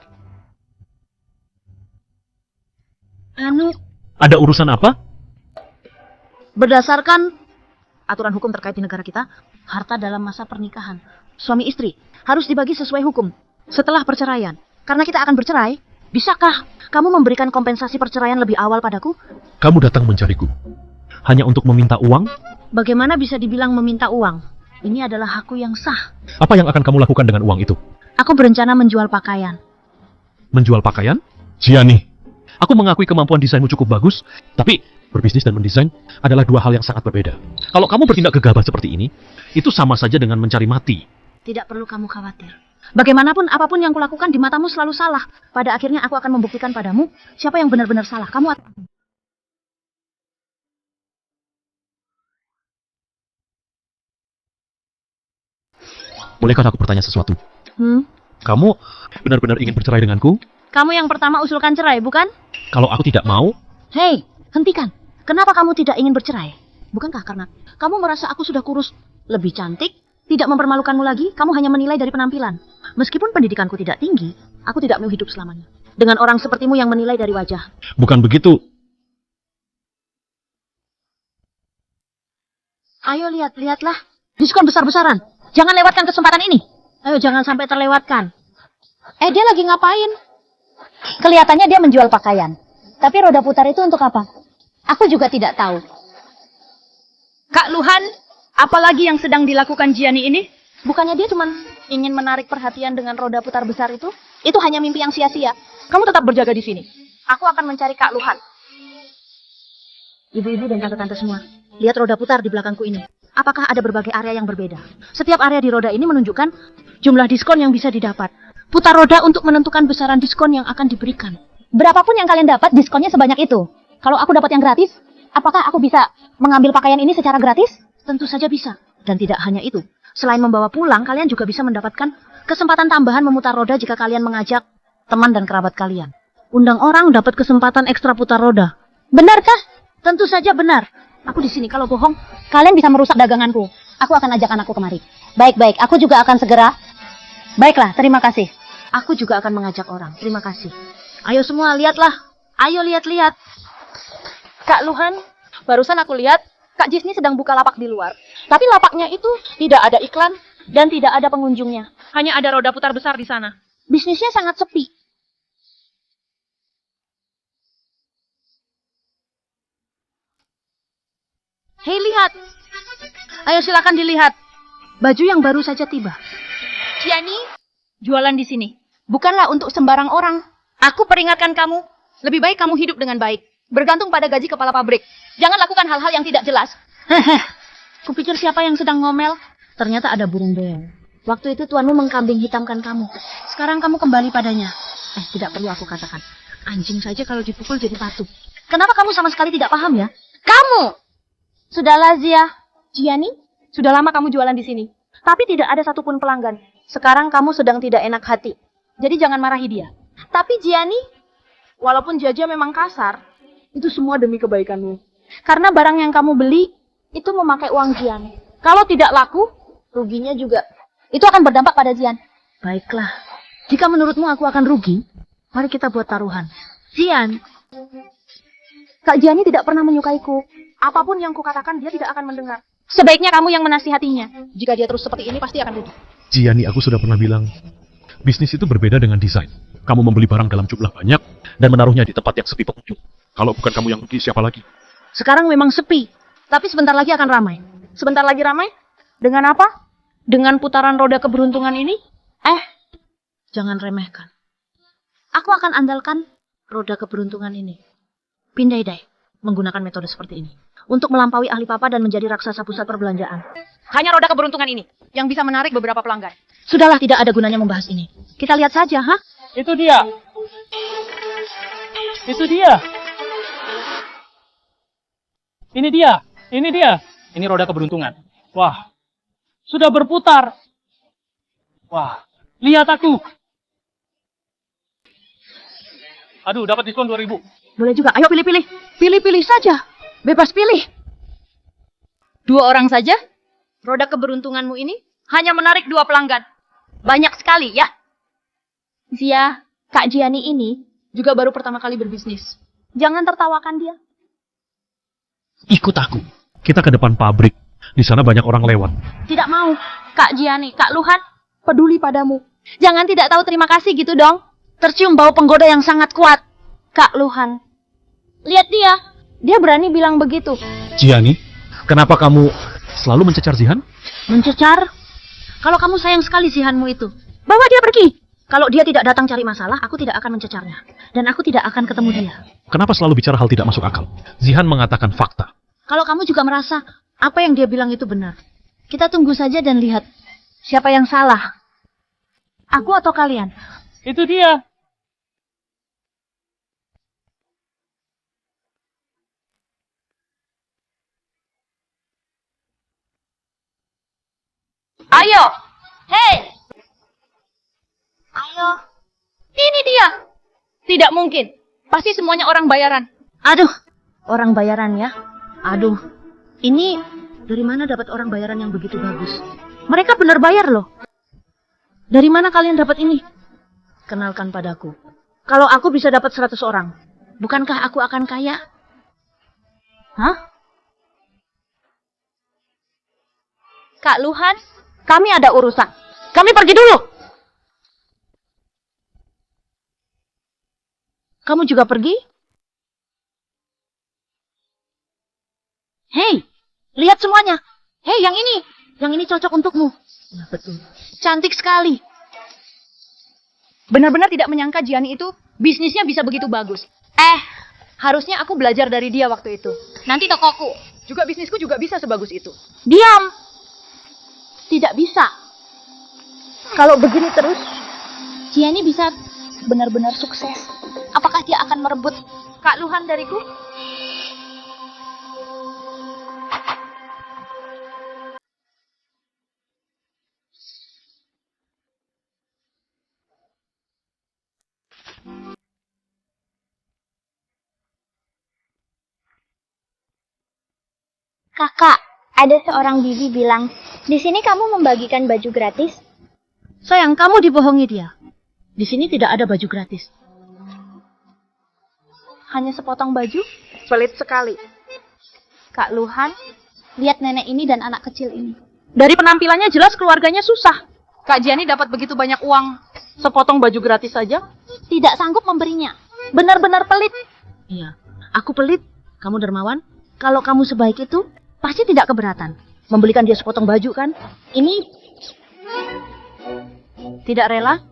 Ada urusan apa? Berdasarkan aturan hukum terkait di negara kita, harta dalam masa pernikahan suami istri harus dibagi sesuai hukum setelah perceraian. Karena kita akan bercerai, bisakah kamu memberikan kompensasi perceraian lebih awal padaku? Kamu datang mencariku hanya untuk meminta uang? Bagaimana bisa dibilang meminta uang? Ini adalah hakku yang sah. Apa yang akan kamu lakukan dengan uang itu? Aku berencana menjual pakaian. Menjual pakaian? Gianni, aku mengakui kemampuan desainmu cukup bagus, tapi berbisnis dan mendesain adalah dua hal yang sangat berbeda. Kalau kamu bertindak gegabah seperti ini, itu sama saja dengan mencari mati. Tidak perlu kamu khawatir. Bagaimanapun, apapun yang kulakukan di matamu selalu salah. Pada akhirnya aku akan membuktikan padamu siapa yang benar-benar salah. Kamu atau... Bolehkah aku bertanya sesuatu? Kamu benar-benar ingin bercerai denganku? Kamu yang pertama usulkan cerai, bukan? Kalau aku tidak mau, Hei, hentikan. Kenapa kamu tidak ingin bercerai? Bukankah karena kamu merasa aku sudah kurus, lebih cantik, tidak mempermalukanmu lagi, kamu hanya menilai dari penampilan. Meskipun pendidikanku tidak tinggi, aku tidak mau hidup selamanya dengan orang sepertimu yang menilai dari wajah. bukan begitu. Ayo lihatlah. Diskon besar-besaran. Jangan lewatkan kesempatan ini. Ayo jangan sampai terlewatkan. Dia lagi ngapain? Kelihatannya dia menjual pakaian. Tapi roda putar itu untuk apa? Aku juga tidak tahu. Kak Luhan, apalagi yang sedang dilakukan Gianni ini? Bukannya dia cuma ingin menarik perhatian dengan roda putar besar itu? Itu hanya mimpi yang sia-sia. Kamu tetap berjaga di sini. Aku akan mencari Kak Luhan. Ibu-ibu dan tante-tante semua, lihat roda putar di belakangku ini. Apakah ada berbagai area yang berbeda? Setiap area di roda ini menunjukkan jumlah diskon yang bisa didapat. Putar roda untuk menentukan besaran diskon yang akan diberikan. Berapapun yang kalian dapat, diskonnya sebanyak itu. Kalau aku dapat yang gratis, apakah aku bisa mengambil pakaian ini secara gratis? Tentu saja bisa. Dan tidak hanya itu. Selain membawa pulang, kalian juga bisa mendapatkan kesempatan tambahan memutar roda jika kalian mengajak teman dan kerabat kalian. Undang orang dapat kesempatan ekstra putar roda. Benarkah? Tentu saja benar. Aku di sini, kalau bohong, Kalian bisa merusak daganganku. Aku akan ajak anakku kemari. Baik-baik, aku juga akan segera. Baiklah, terima kasih. aku juga akan mengajak orang. Terima kasih. Ayo semua, lihatlah. Ayo lihat-lihat. Kak Luhan, barusan aku lihat Kak Jisni sedang buka lapak di luar. Tapi lapaknya itu tidak ada iklan dan tidak ada pengunjungnya. Hanya ada roda putar besar di sana. Bisnisnya sangat sepi. Hei, lihat. Ayo silakan dilihat. Baju yang baru saja tiba. Gianni, jualan di sini. Bukanlah untuk sembarang orang. Aku peringatkan kamu, lebih baik kamu hidup dengan baik. Bergantung pada gaji kepala pabrik. Jangan lakukan hal-hal yang tidak jelas. Hehe. Kupikir siapa yang sedang ngomel. Ternyata ada burung beo. Waktu itu tuanmu mengkambing hitamkan kamu. Sekarang kamu kembali padanya. Tidak perlu aku katakan. Anjing saja kalau dipukul jadi patuh. Kenapa kamu sama sekali tidak paham ya? Kamu! Sudahlah, Zia. Gianni, sudah lama kamu jualan di sini. Tapi tidak ada satupun pelanggan. Sekarang kamu sedang tidak enak hati. Jadi jangan marahi dia. Tapi Gianni, walaupun Jaja memang kasar, itu semua demi kebaikanmu. Karena barang yang kamu beli, itu memakai uang Gianni. Kalau tidak laku, ruginya juga. Itu akan berdampak pada Zian. Baiklah. Jika menurutmu aku akan rugi, mari kita buat taruhan. Zian. Kak Gianni tidak pernah menyukaiku. Apapun yang kukatakan, dia tidak akan mendengar. Sebaiknya kamu yang menasihatinya. Jika dia terus seperti ini, pasti akan rugi. Gianni, aku sudah pernah bilang, bisnis itu berbeda dengan desain. Kamu membeli barang dalam jumlah banyak dan menaruhnya di tempat yang sepi pengunjung. Kalau bukan kamu yang rugi, siapa lagi? Sekarang memang sepi, tapi sebentar lagi akan ramai. Sebentar lagi ramai? Dengan apa? Dengan putaran roda keberuntungan ini? Jangan remehkan. Aku akan andalkan roda keberuntungan ini. Pindai-dai menggunakan metode seperti ini. Untuk melampaui ahli papa dan menjadi raksasa pusat perbelanjaan. Hanya roda keberuntungan ini yang bisa menarik beberapa pelanggan. Sudahlah, tidak ada gunanya membahas ini. Kita lihat saja, ha? Itu dia. Itu dia. Ini dia. Ini dia. Ini roda keberuntungan. Wah. Sudah berputar. Wah. Lihat aku. Aduh, dapat diskon 2.000. Boleh juga. Ayo pilih-pilih. Pilih-pilih saja. Bebas pilih. 2 orang saja? Roda keberuntunganmu ini hanya menarik 2 pelanggan. Banyak sekali, ya? Zia, Kak Gianni ini juga baru pertama kali berbisnis. Jangan tertawakan dia. Ikut aku. Kita ke depan pabrik. Di sana banyak orang lewat. Tidak mau. Kak Gianni, Kak Luhan peduli padamu. Jangan tidak tahu terima kasih gitu dong. Tercium bau penggoda yang sangat kuat. Kak Luhan. Lihat dia. Dia berani bilang begitu. Gianni, kenapa kamu selalu mencecar Zihan? Mencecar? Kalau kamu sayang sekali Zihanmu itu, bawa dia pergi. Kalau dia tidak datang cari masalah, aku tidak akan mencecarnya. Dan aku tidak akan ketemu dia. Kenapa selalu bicara hal tidak masuk akal? Zihan mengatakan fakta. Kalau kamu juga merasa apa yang dia bilang itu benar, kita tunggu saja dan lihat siapa yang salah. Aku atau kalian? Itu dia. Ayo. Hei. Ayo. Ini dia. Tidak mungkin. Pasti semuanya orang bayaran. Aduh, orang bayaran ya. Aduh, ini dari mana dapat orang bayaran yang begitu bagus? Mereka benar bayar loh. Dari mana kalian dapat ini? Kenalkan padaku. Kalau aku bisa dapat 100 orang, bukankah aku akan kaya? Hah? Kak Luhan, kami ada urusan. Kami pergi dulu. Kamu juga pergi? Hei, lihat semuanya. Hei, yang ini. Yang ini cocok untukmu. Nah, betul. Cantik sekali. Benar-benar tidak menyangka Gianni itu bisnisnya bisa begitu bagus. Harusnya aku belajar dari dia waktu itu. Nanti tokoku, juga bisnisku juga bisa sebagus itu. Diam. Tidak bisa. Kalau begini terus, Gianni bisa benar-benar sukses. Apakah dia akan merebut Kak Luhan dariku? Kakak, ada seorang bibi bilang, di sini kamu membagikan baju gratis. sayang, kamu dibohongi dia. Di sini tidak ada baju gratis. Hanya sepotong baju? Pelit sekali. Kak Luhan, lihat nenek ini dan anak kecil ini. Dari penampilannya jelas keluarganya susah. Kak Gianni dapat begitu banyak uang. Sepotong baju gratis saja? Tidak sanggup memberinya. Benar-benar pelit. Iya, aku pelit, kamu dermawan. Kalau kamu sebaik itu, pasti tidak keberatan. Membelikan dia sepotong baju kan? Ini tidak rela?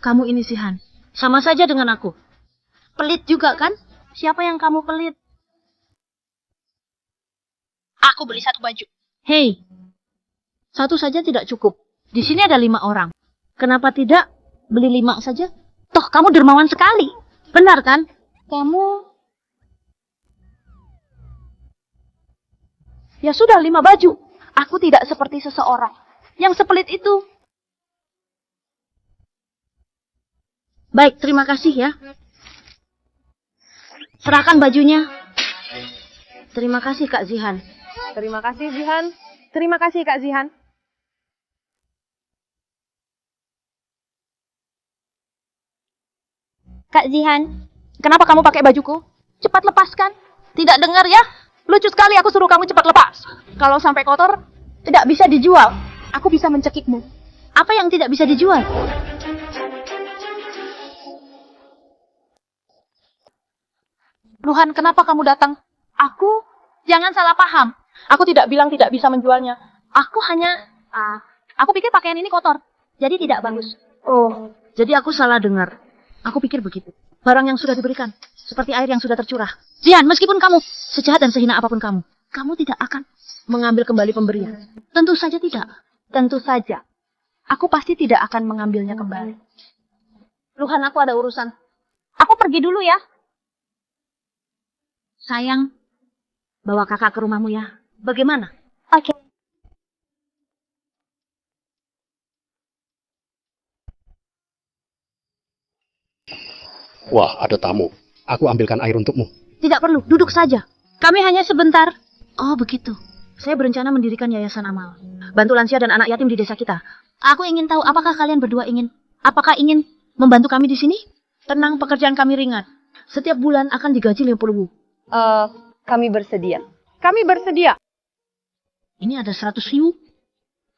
Kamu ini Zihan, sama saja dengan aku. Pelit juga kan? Siapa yang kamu pelit? Aku beli satu baju. Hei, satu saja tidak cukup. Di sini ada 5 orang. Kenapa tidak beli 5 saja? Toh kamu dermawan sekali. Benar kan? Kamu... Ya sudah 5 baju. Aku tidak seperti seseorang yang sepelit itu. Baik, terima kasih ya. Serahkan bajunya. Terima kasih Kak Zihan. Terima kasih, Zihan. Terima kasih, Kak Zihan. Kak Zihan, Kenapa kamu pakai bajuku? Cepat lepaskan. Tidak dengar ya? Lucu sekali aku suruh kamu cepat lepas. Kalau sampai kotor, tidak bisa dijual. Aku bisa mencekikmu. Apa yang tidak bisa dijual? Luhan, kenapa kamu datang? Aku? Jangan salah paham. Aku tidak bilang tidak bisa menjualnya. Aku hanya... aku pikir pakaian ini kotor. Jadi tidak bagus. Oh, jadi aku salah dengar. Aku pikir begitu. Barang yang sudah diberikan, seperti air yang sudah tercurah. Zihan, meskipun kamu sejahat dan sehina apapun kamu tidak akan mengambil kembali pemberian. Tentu saja tidak. Tentu saja. Aku pasti tidak akan mengambilnya kembali. Luhan, aku ada urusan. Aku pergi dulu ya. Sayang, bawa kakak ke rumahmu ya. Bagaimana? oke. Wah, ada tamu. Aku ambilkan air untukmu. Tidak perlu, duduk saja. Kami hanya sebentar. Oh, begitu. Saya berencana mendirikan yayasan amal. Bantu lansia dan anak yatim di desa kita. Aku ingin tahu apakah kalian berdua apakah ingin membantu kami di sini? Tenang, pekerjaan kami ringan. Setiap bulan akan digaji 50.000. Kami bersedia. Kami bersedia. Ini ada 100.000.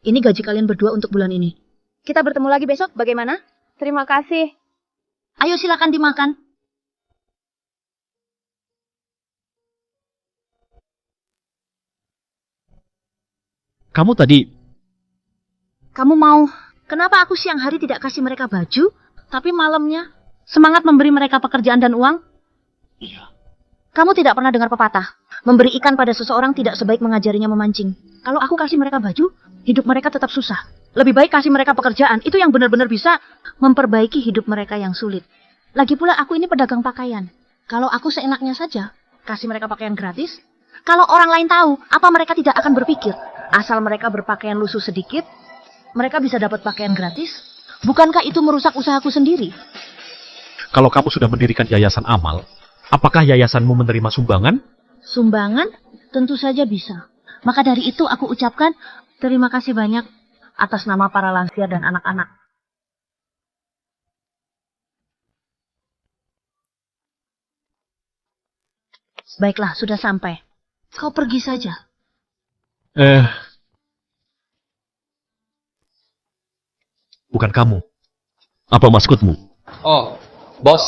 Ini gaji kalian berdua untuk bulan ini. Kita bertemu lagi besok, bagaimana? Terima kasih. Ayo silakan dimakan. Kamu tadi... Kamu mau, kenapa aku siang hari tidak kasih mereka baju, tapi malamnya semangat memberi mereka pekerjaan dan uang? Iya. Kamu tidak pernah dengar pepatah, memberi ikan pada seseorang tidak sebaik mengajarinya memancing. Kalau aku kasih mereka baju, hidup mereka tetap susah. Lebih baik kasih mereka pekerjaan, itu yang benar-benar bisa memperbaiki hidup mereka yang sulit. Lagi pula aku ini pedagang pakaian. Kalau aku seenaknya saja, kasih mereka pakaian gratis, kalau orang lain tahu, apa mereka tidak akan berpikir? Asal mereka berpakaian lusuh sedikit, mereka bisa dapat pakaian gratis. Bukankah itu merusak usahaku sendiri? Kalau kamu sudah mendirikan yayasan amal, apakah yayasanmu menerima sumbangan? Sumbangan? Tentu saja bisa. Maka dari itu aku ucapkan terima kasih banyak atas nama para lansia dan anak-anak. Baiklah, sudah sampai. Kau pergi saja. Bukan kamu. Apa maksudmu? Oh, bos.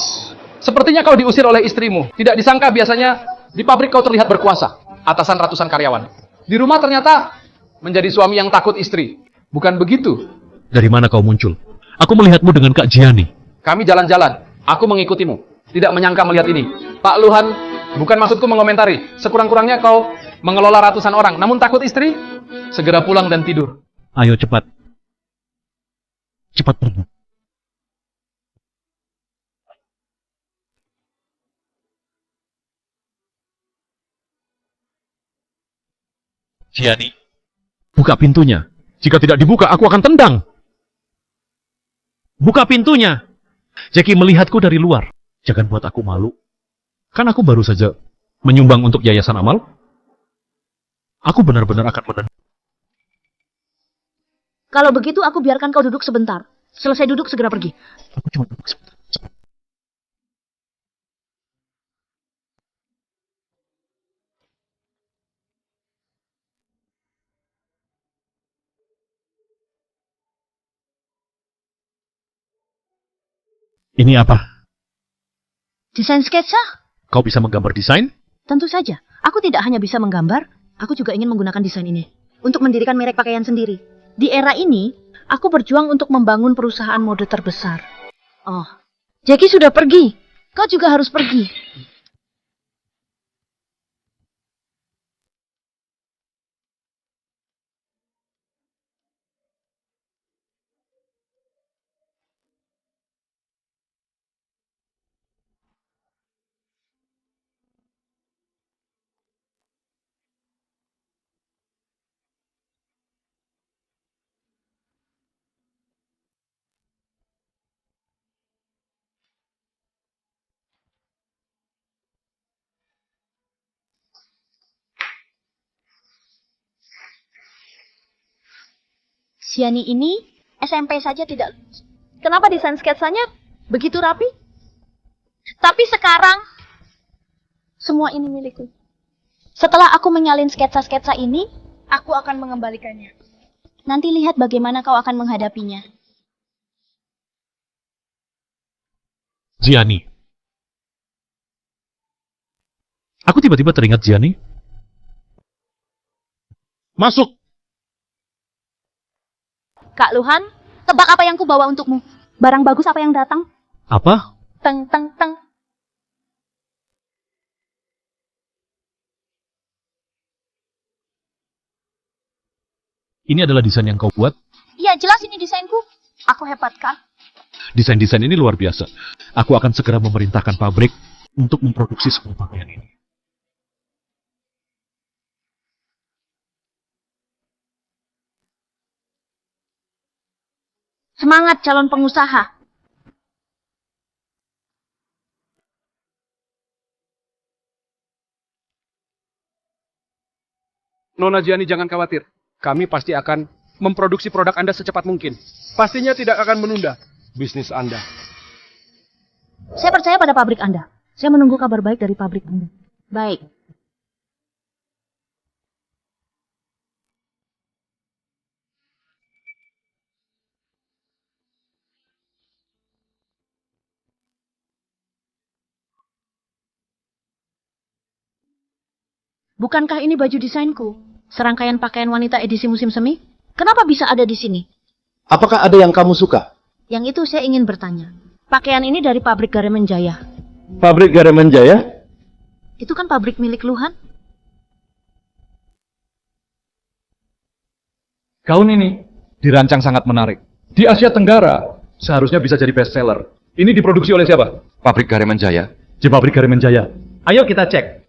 Sepertinya kau diusir oleh istrimu. Tidak disangka biasanya di pabrik kau terlihat berkuasa. Atasan ratusan karyawan. Di rumah ternyata menjadi suami yang takut istri. Bukan begitu? Dari mana kau muncul? Aku melihatmu dengan Kak Jiani. Kami jalan-jalan. Aku mengikutimu. Tidak menyangka melihat ini. Pak Luhan, bukan maksudku mengomentari. Sekurang-kurangnya kau mengelola ratusan orang. Namun takut istri? Segera pulang dan tidur. Ayo cepat. Cepat pergi. Jiani, buka pintunya. Jika tidak dibuka, aku akan tendang. Buka pintunya. Jackie melihatku dari luar. Jangan buat aku malu. Kan aku baru saja menyumbang untuk yayasan amal. Aku benar-benar akan menendang. Kalau begitu aku biarkan kau duduk sebentar. Selesai duduk segera pergi. Aku cuma duduk sebentar. Cepat. Ini apa? Desain sketsa? Kau bisa menggambar desain? Tentu saja, aku tidak hanya bisa menggambar, aku juga ingin menggunakan desain ini untuk mendirikan merek pakaian sendiri. Di era ini, aku berjuang untuk membangun perusahaan mode terbesar. Oh, Jackie sudah pergi. Kau juga harus pergi. Gianni ini SMP saja tidak lulus. Kenapa desain sketsanya begitu rapi? Tapi sekarang semua ini milikku. Setelah aku menyalin sketsa-sketsa ini, Aku akan mengembalikannya. nanti lihat bagaimana kau akan menghadapinya. Gianni. Aku tiba-tiba teringat Gianni. Masuk. Kak Luhan, Tebak apa yang ku bawa untukmu? Barang bagus apa yang datang? Apa? teng teng teng. Ini adalah desain yang kau buat? Iya, jelas ini desainku. Aku hebat kan? Desain-desain ini luar biasa. Aku akan segera memerintahkan pabrik untuk memproduksi semua pakaian ini. Semangat calon pengusaha. Nona Gianni, jangan khawatir. Kami pasti akan memproduksi produk Anda secepat mungkin. Pastinya tidak akan menunda bisnis Anda. Saya percaya pada pabrik Anda. Saya menunggu kabar baik dari pabrik Anda. Baik. Bukankah ini baju desainku? Serangkaian pakaian wanita edisi musim semi? Kenapa bisa ada di sini? Apakah ada yang kamu suka? Yang itu saya ingin bertanya. Pakaian ini dari pabrik Garemen Jaya. Pabrik Garemen Jaya? Itu kan pabrik milik Luhan? Gaun ini dirancang sangat menarik. Di Asia Tenggara, seharusnya bisa jadi bestseller. Ini diproduksi oleh siapa? Pabrik Garemen Jaya. Di pabrik Garemen Jaya. Ayo kita cek.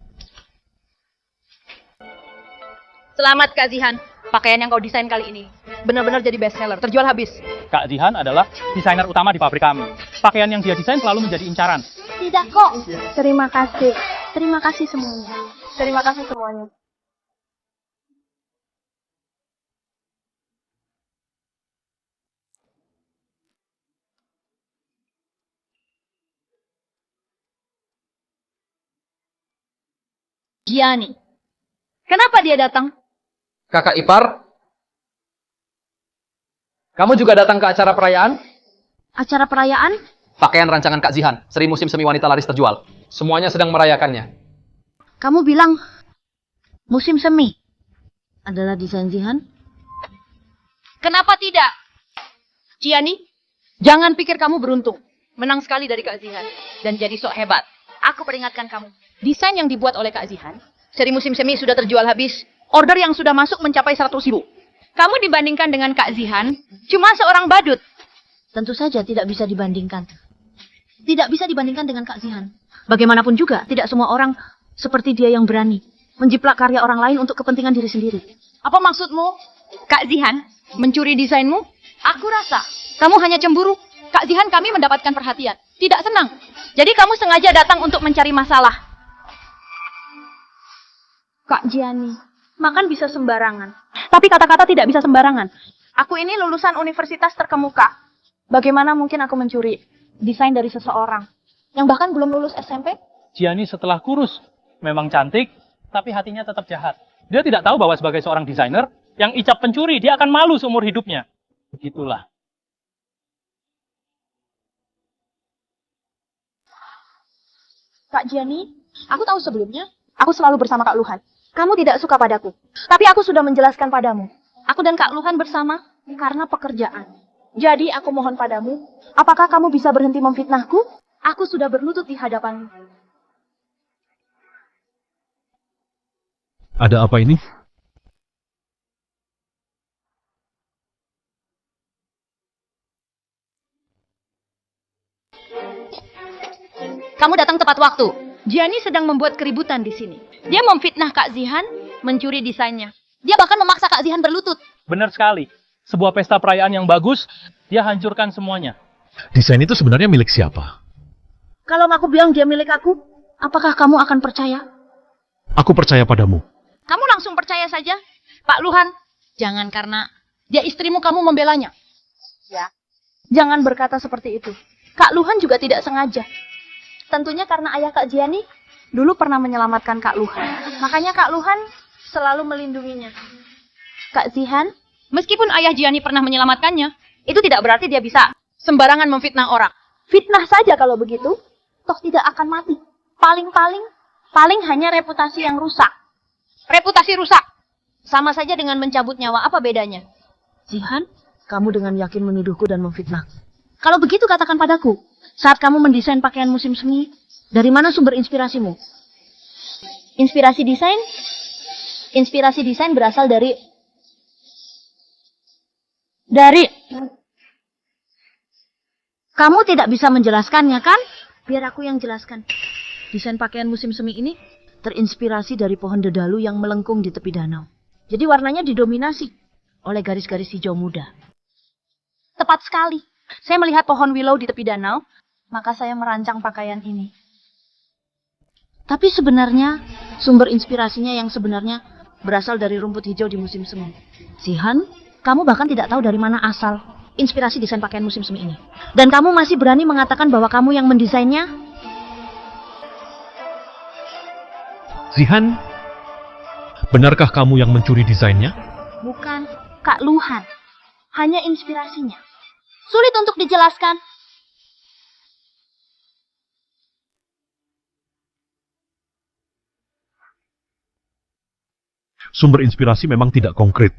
Selamat Kak Zihan. Pakaian yang kau desain kali ini benar-benar jadi bestseller, terjual habis. Kak Zihan adalah desainer utama di pabrik kami. Pakaian yang dia desain selalu menjadi incaran. Tidak kok. Terima kasih. Terima kasih semuanya. Terima kasih semuanya. Gianni. Kenapa dia datang? Kakak ipar, kamu juga datang ke acara perayaan? Acara perayaan? Pakaian rancangan Kak Zihan, seri musim semi wanita laris terjual. Semuanya sedang merayakannya. Kamu bilang musim semi adalah desain Zihan? Kenapa tidak? Gianni, jangan pikir kamu beruntung. Menang sekali dari Kak Zihan dan jadi sok hebat. Aku peringatkan kamu. Desain yang dibuat oleh Kak Zihan, seri musim semi sudah terjual habis. Order yang sudah masuk mencapai 100.000. Kamu dibandingkan dengan Kak Zihan, cuma seorang badut. Tentu saja tidak bisa dibandingkan. Tidak bisa dibandingkan dengan Kak Zihan. Bagaimanapun juga, tidak semua orang seperti dia yang berani menjiplak karya orang lain untuk kepentingan diri sendiri. Apa maksudmu? Kak Zihan mencuri desainmu? Aku rasa kamu hanya cemburu. Kak Zihan kami mendapatkan perhatian. Tidak senang. Jadi kamu sengaja datang untuk mencari masalah. Kak Gianni. Makan bisa sembarangan. Tapi kata-kata tidak bisa sembarangan. Aku ini lulusan universitas terkemuka. Bagaimana mungkin aku mencuri desain dari seseorang yang bahkan belum lulus SMP? Gianni setelah kurus, memang cantik, tapi hatinya tetap jahat. Dia tidak tahu bahwa sebagai seorang desainer, yang icap pencuri, dia akan malu seumur hidupnya. Begitulah. Kak Gianni, aku tahu sebelumnya Aku selalu bersama Kak Luhan. Kamu tidak suka padaku. Tapi aku sudah menjelaskan padamu. Aku dan Kak Luhan bersama karena pekerjaan. Jadi aku mohon padamu, apakah kamu bisa berhenti memfitnahku? Aku sudah berlutut di hadapanmu. Ada apa ini? Kamu datang tepat waktu. Gianni sedang membuat keributan di sini. Dia memfitnah Kak Zihan, mencuri desainnya. Dia bahkan memaksa Kak Zihan berlutut. Benar sekali. Sebuah pesta perayaan yang bagus, dia hancurkan semuanya. Desain itu sebenarnya milik siapa? Kalau aku bilang dia milik aku, apakah kamu akan percaya? Aku percaya padamu. Kamu langsung percaya saja, Pak Luhan. Jangan karena dia istrimu kamu membelanya. Ya. Jangan berkata seperti itu. Kak Luhan juga tidak sengaja. Tentunya karena ayah Kak Gianni dulu pernah menyelamatkan Kak Luhan. Makanya Kak Luhan selalu melindunginya. Kak Zihan, Meskipun ayah Gianni pernah menyelamatkannya, itu tidak berarti dia bisa sembarangan memfitnah orang. fitnah saja kalau begitu, toh tidak akan mati. Paling hanya reputasi yang rusak. Reputasi rusak. Sama saja dengan mencabut nyawa, apa bedanya? Zihan, kamu dengan yakin menuduhku dan memfitnah. Kalau begitu katakan padaku, saat kamu mendesain pakaian musim semi, dari mana sumber inspirasimu? Inspirasi desain? Inspirasi desain berasal dari Kamu tidak bisa menjelaskannya, kan? Biar aku yang jelaskan. Desain pakaian musim semi ini terinspirasi dari pohon dedalu yang melengkung di tepi danau. Jadi warnanya didominasi oleh garis-garis hijau muda. Tepat sekali. Saya melihat pohon willow di tepi danau, maka saya merancang pakaian ini. Tapi sebenarnya sumber inspirasinya yang sebenarnya berasal dari rumput hijau di musim semi. Zihan, kamu bahkan tidak tahu dari mana asal inspirasi desain pakaian musim semi ini. Dan kamu masih berani mengatakan bahwa kamu yang mendesainnya? Zihan, benarkah kamu yang mencuri desainnya? Bukan Kak Luhan. Hanya inspirasinya. Sulit untuk dijelaskan. Sumber inspirasi memang tidak konkret.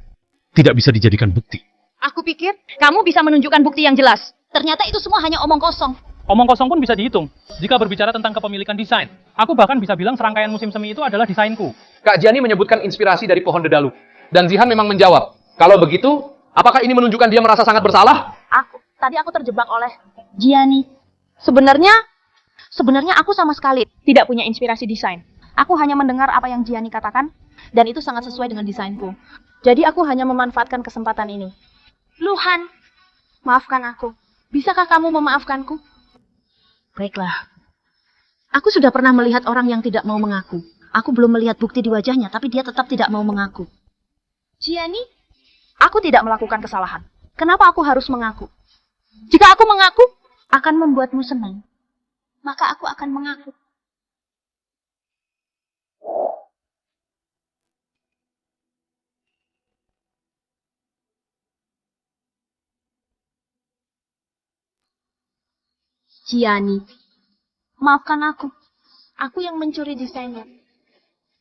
Tidak bisa dijadikan bukti. Aku pikir kamu bisa menunjukkan bukti yang jelas. Ternyata itu semua hanya omong kosong. Omong kosong pun bisa dihitung. Jika berbicara tentang kepemilikan desain, aku bahkan bisa bilang serangkaian musim semi itu adalah desainku. Kak Gianni menyebutkan inspirasi dari pohon dedalu. Dan Zihan memang menjawab, kalau begitu, apakah ini menunjukkan dia merasa sangat bersalah? Tadi aku terjebak oleh Gianni. Sebenarnya aku sama sekali tidak punya inspirasi desain. Aku hanya mendengar apa yang Gianni katakan, dan itu sangat sesuai dengan desainku. Jadi aku hanya memanfaatkan kesempatan ini. Luhan, maafkan aku. Bisakah kamu memaafkanku? Baiklah. Aku sudah pernah melihat orang yang tidak mau mengaku. Aku belum melihat bukti di wajahnya, tapi dia tetap tidak mau mengaku. Gianni, aku tidak melakukan kesalahan. Kenapa aku harus mengaku? Jika aku mengaku, akan membuatmu senang. Maka aku akan mengaku. Gianni, maafkan aku. Aku yang mencuri desainnya.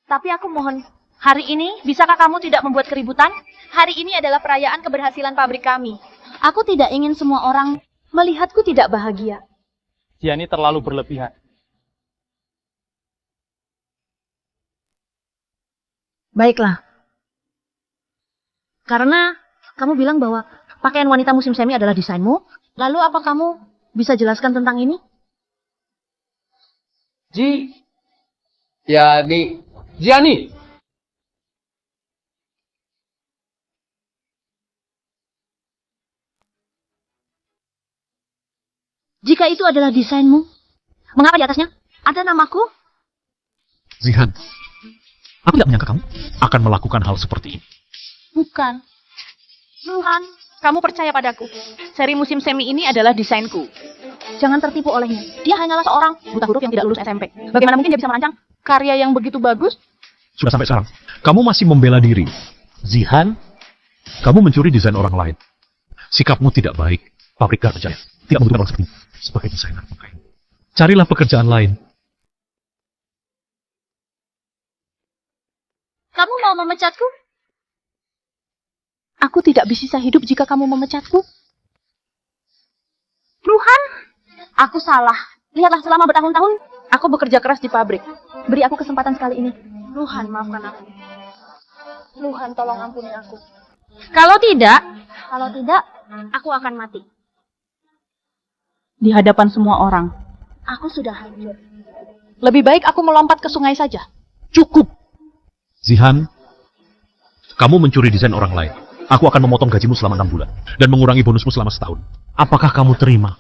Tapi aku mohon, hari ini bisakah kamu tidak membuat keributan? Hari ini adalah perayaan keberhasilan pabrik kami. Aku tidak ingin semua orang melihatku tidak bahagia. Gianni terlalu berlebihan. Baiklah. Karena kamu bilang bahwa pakaian wanita musim semi adalah desainmu, lalu apa kamu bisa jelaskan tentang ini? Gianni. Jika itu adalah desainmu, mengapa di atasnya ada namaku? Zihan, aku tidak menyangka kamu akan melakukan hal seperti ini. Bukan. Luhan, kamu percaya padaku. Seri musim semi ini adalah desainku. Jangan tertipu olehnya. Dia hanyalah seorang buta huruf yang tidak lulus SMP. Bagaimana mungkin dia bisa merancang karya yang begitu bagus? Sudah sampai sekarang, kamu masih membela diri. Zihan, kamu mencuri desain orang lain. Sikapmu tidak baik. Pabrik Garjaya tidak membutuhkan orang seperti sebagai desainer pakaian. Carilah pekerjaan lain. Kamu mau memecatku? Aku tidak bisa hidup jika kamu memecatku. Luhan? Aku salah. Lihatlah selama bertahun-tahun, Aku bekerja keras di pabrik. Beri aku kesempatan sekali ini. Luhan, maafkan aku. Tuhan, tolong ampuni aku. Kalau tidak, aku akan mati. Di hadapan semua orang. Aku sudah hancur. Lebih baik aku melompat ke sungai saja. Cukup. Zihan, kamu mencuri desain orang lain. Aku akan memotong gajimu selama 6 bulan dan mengurangi bonusmu selama setahun. Apakah kamu terima?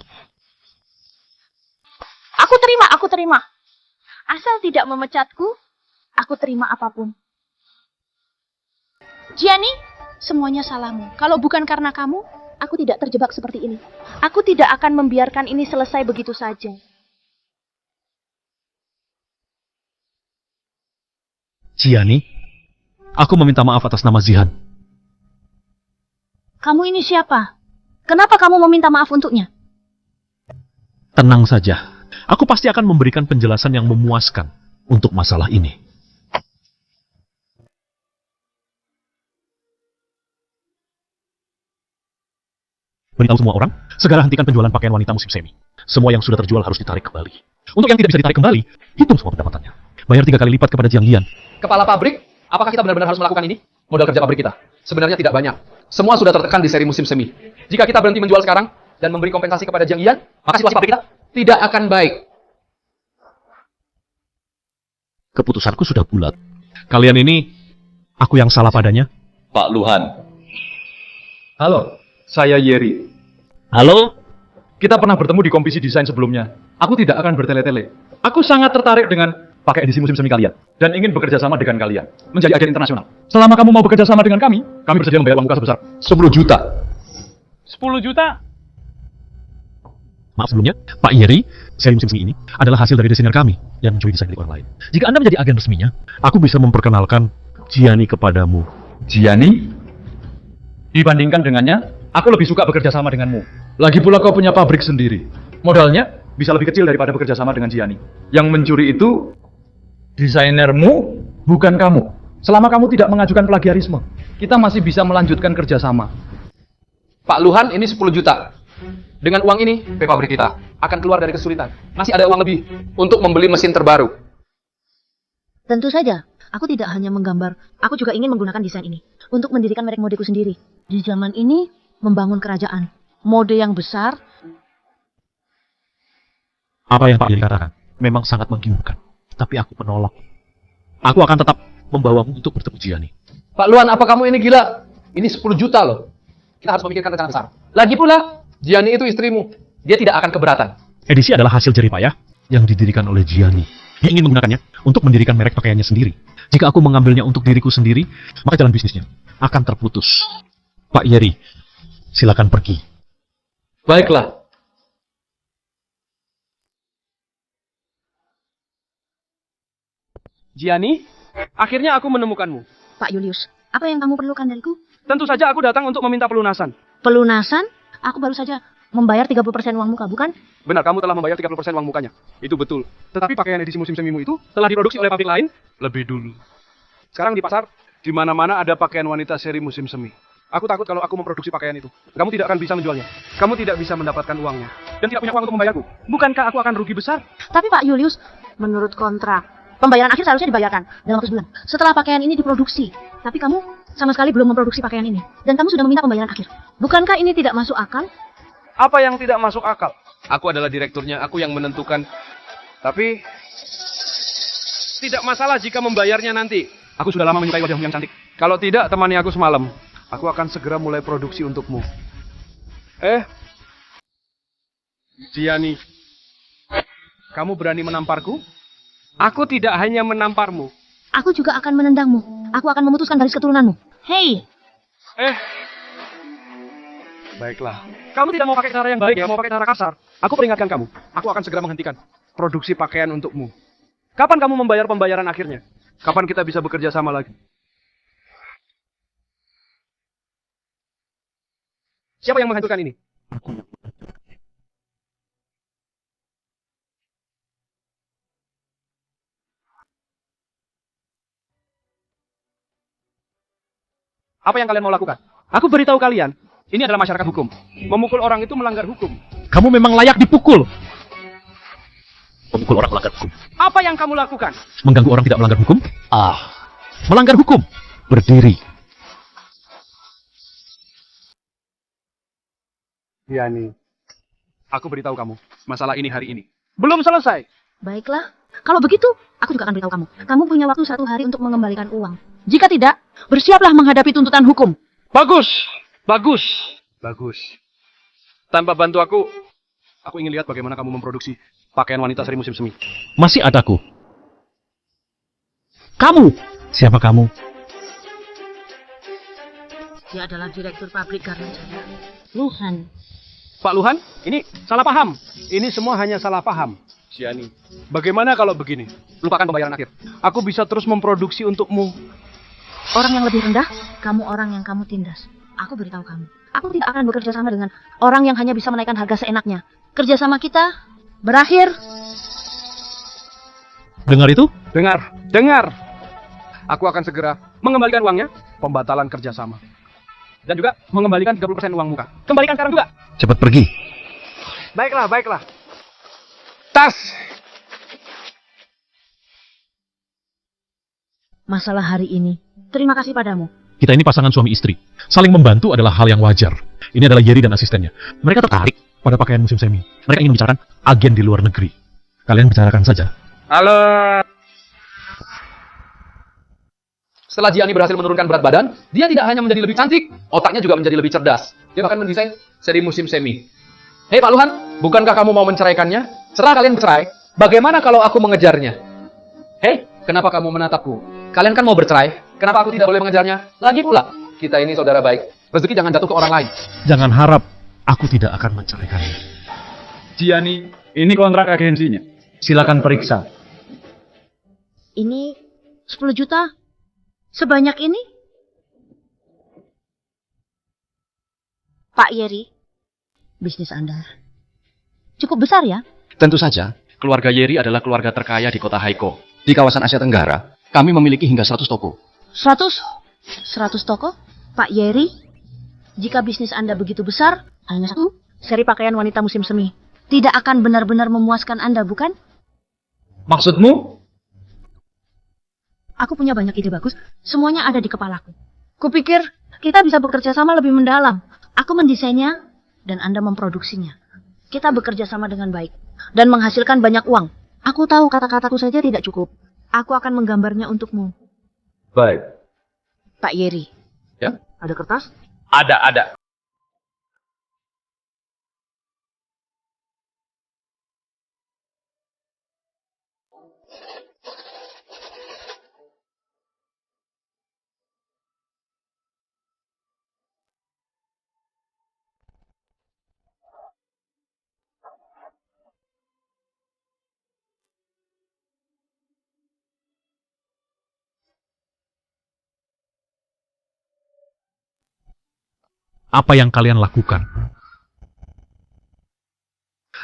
Aku terima. Asal tidak memecatku, Aku terima apapun. Gianni, Semuanya salahmu. Kalau bukan karena kamu, aku tidak terjebak seperti ini. Aku tidak akan membiarkan ini selesai begitu saja. Gianni, aku meminta maaf atas nama Zihan. Kamu ini siapa? Kenapa kamu meminta maaf untuknya? Tenang saja. Aku pasti akan memberikan penjelasan yang memuaskan untuk masalah ini. Beritahu semua orang, segera hentikan penjualan pakaian wanita musim semi. Semua yang sudah terjual harus ditarik kembali. Untuk yang tidak bisa ditarik kembali, hitung semua pendapatannya. Bayar 3 kali lipat kepada Jiang Lian. Kepala pabrik, apakah kita benar-benar harus melakukan ini? Modal kerja pabrik kita sebenarnya tidak banyak. Semua sudah tertekan di seri musim semi. Jika kita berhenti menjual sekarang dan memberi kompensasi kepada Jiang Lian, maka situasi pabrik kita tidak akan baik. Keputusanku sudah bulat. Kalian ini, aku yang salah padanya. Pak Luhan. Halo, saya Yeri. Halo? Kita pernah bertemu di kompetisi desain sebelumnya. Aku tidak akan bertele-tele. Aku sangat tertarik dengan pakai edisi musim semi kalian. Dan ingin bekerja sama dengan kalian. Menjadi agen internasional. Selama kamu mau bekerja sama dengan kami bersedia membayar uang muka sebesar 10 juta. 10 juta? Maaf sebelumnya, Pak Yeri, seri musim semi ini adalah hasil dari desainer kami yang mencuri desain milik orang lain. Jika Anda menjadi agen resminya, aku bisa memperkenalkan Gianni kepadamu. Gianni? Dibandingkan dengannya, aku lebih suka bekerja sama denganmu. Lagi pula kau punya pabrik sendiri. Modalnya bisa lebih kecil daripada bekerja sama dengan Gianni. Yang mencuri itu desainermu, bukan kamu. Selama kamu tidak mengajukan plagiarisme, kita masih bisa melanjutkan kerjasama. Pak Luhan, ini 10 juta. Dengan uang ini, pabrik kita akan keluar dari kesulitan. Masih ada uang lebih untuk membeli mesin terbaru. Tentu saja, aku tidak hanya menggambar, aku juga ingin menggunakan desain ini untuk mendirikan merek modeku sendiri. Di zaman ini, membangun kerajaan, mode yang besar. Apa yang Pak Yeri katakan memang sangat menggiurkan, tapi aku menolak. Aku akan tetap membawamu untuk bertemu Gianni. Pak Luhan, apa kamu ini gila? Ini 10 juta loh. Kita harus memikirkan rencana besar. Lagi pula, Gianni itu istrimu. Dia tidak akan keberatan. Edisi adalah hasil jerih payah yang didirikan oleh Gianni. Dia ingin menggunakannya untuk mendirikan merek pakaiannya sendiri. Jika aku mengambilnya untuk diriku sendiri, maka jalan bisnisnya akan terputus. Pak Yeri, silakan pergi. Baiklah. Gianni, akhirnya aku menemukanmu. Pak Julius, apa yang kamu perlukan dariku? Tentu saja aku datang untuk meminta pelunasan. Pelunasan? Aku baru saja membayar 30% uang muka, bukan? Benar, kamu telah membayar 30% uang mukanya. Itu betul. Tetapi pakaian edisi musim semimu itu telah diproduksi oleh pabrik lain lebih dulu. Sekarang di pasar, di mana-mana ada pakaian wanita seri musim semi. Aku takut kalau aku memproduksi pakaian itu, kamu tidak akan bisa menjualnya. Kamu tidak bisa mendapatkan uangnya. Dan tidak punya uang untuk membayarku. Bukankah aku akan rugi besar? Tapi Pak Julius, menurut kontrak, pembayaran akhir seharusnya dibayarkan dalam waktu sebulan setelah pakaian ini diproduksi. Tapi kamu sama sekali belum memproduksi pakaian ini. Dan kamu sudah meminta pembayaran akhir. Bukankah ini tidak masuk akal? Apa yang tidak masuk akal? Aku adalah direkturnya, aku yang menentukan. Tapi tidak masalah jika membayarnya nanti. Aku sudah lama menyukai wajahmu yang cantik. Kalau tidak, temani aku semalam. Aku akan segera mulai produksi untukmu. Gianni, kamu berani menamparku? Aku tidak hanya menamparmu. Aku juga akan menendangmu. Aku akan memutuskan garis keturunanmu. Hei! Baiklah. Kamu tidak mau pakai cara yang baik ya, mau pakai cara kasar. Aku peringatkan kamu. Aku akan segera menghentikan produksi pakaian untukmu. Kapan kamu membayar pembayaran akhirnya? Kapan kita bisa bekerja sama lagi? Siapa yang menghancurkan ini? Apa yang kalian mau lakukan? Aku beritahu kalian, ini adalah masyarakat hukum. Memukul orang itu melanggar hukum. Kamu memang layak dipukul. Memukul orang melanggar hukum. Apa yang kamu lakukan? Mengganggu orang tidak melanggar hukum? Melanggar hukum. Berdiri. Yani, aku beritahu kamu, masalah ini hari ini belum selesai. Baiklah, kalau begitu, aku juga akan beritahu kamu. Kamu punya waktu 1 hari untuk mengembalikan uang. Jika tidak, bersiaplah menghadapi tuntutan hukum. Bagus, bagus, bagus. Tanpa bantu aku ingin lihat bagaimana kamu memproduksi pakaian wanita seri musim semi. Masih adaku. Kamu. Siapa kamu? Dia adalah direktur pabrik Garmen Jaya. Luhan. Pak Luhan, ini salah paham. Ini semua hanya salah paham. Yani, bagaimana kalau begini? Lupakan pembayaran akhir. Aku bisa terus memproduksi untukmu. Orang yang lebih rendah, kamu orang yang kamu tindas. Aku beritahu kamu. Aku tidak akan bekerja sama dengan orang yang hanya bisa menaikkan harga seenaknya. Kerjasama kita berakhir. Dengar itu? Dengar, dengar. Aku akan segera mengembalikan uangnya, pembatalan kerjasama. Dan juga mengembalikan 30% uang muka. Kembalikan sekarang juga. Cepat pergi. Baiklah, baiklah. Tas. Masalah hari ini, terima kasih padamu. Kita ini pasangan suami istri. Saling membantu adalah hal yang wajar. Ini adalah Yeri dan asistennya. Mereka tertarik pada pakaian musim semi. Mereka ingin membicarakan agen di luar negeri. Kalian bicarakan saja. Halo. Setelah Gianni berhasil menurunkan berat badan, dia tidak hanya menjadi lebih cantik, otaknya juga menjadi lebih cerdas. Dia bahkan mendesain seri musim semi. Hei Pak Luhan, bukankah kamu mau menceraikannya? Serah kalian bercerai, bagaimana kalau aku mengejarnya? Hei, kenapa kamu menatapku? Kalian kan mau bercerai, kenapa aku tidak boleh mengejarnya? Lagi pula, kita ini saudara baik. Rezeki jangan jatuh ke orang lain. Jangan harap aku tidak akan menceraikannya. Gianni, ini kontrak agensinya. Silakan periksa. Ini 10 juta? Sebanyak ini? Pak Yeri, bisnis Anda cukup besar ya? Tentu saja, keluarga Yeri adalah keluarga terkaya di kota Haiko. Di kawasan Asia Tenggara, kami memiliki hingga 100 toko. 100 toko? Pak Yeri, jika bisnis Anda begitu besar, hanya 1 seri pakaian wanita musim semi tidak akan benar-benar memuaskan Anda, bukan? Maksudmu? Aku punya banyak ide bagus, semuanya ada di kepalaku. Kupikir kita bisa bekerja sama lebih mendalam. Aku mendesainnya dan Anda memproduksinya. Kita bekerja sama dengan baik dan menghasilkan banyak uang. Aku tahu kata-kataku saja tidak cukup. Aku akan menggambarnya untukmu. Baik. Pak Yeri. Ya? Ada kertas? Ada. Apa yang kalian lakukan?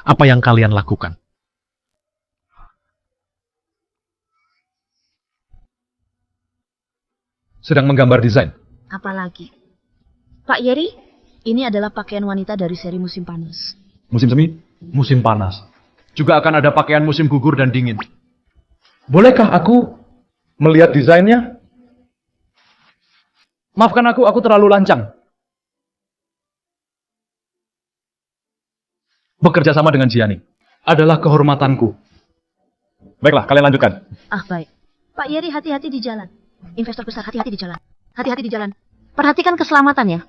Apa yang kalian lakukan? Sedang menggambar desain. Apalagi? Pak Yeri, ini adalah pakaian wanita dari seri musim panas. Musim semi, musim panas. Juga akan ada pakaian musim gugur dan dingin. Bolehkah aku melihat desainnya? Maafkan aku terlalu lancang. Bekerja sama dengan Gianni adalah kehormatanku. Baiklah, kalian lanjutkan. Baik. Pak Yeri, hati-hati di jalan. Investor besar, hati-hati di jalan. Hati-hati di jalan. Perhatikan keselamatan ya.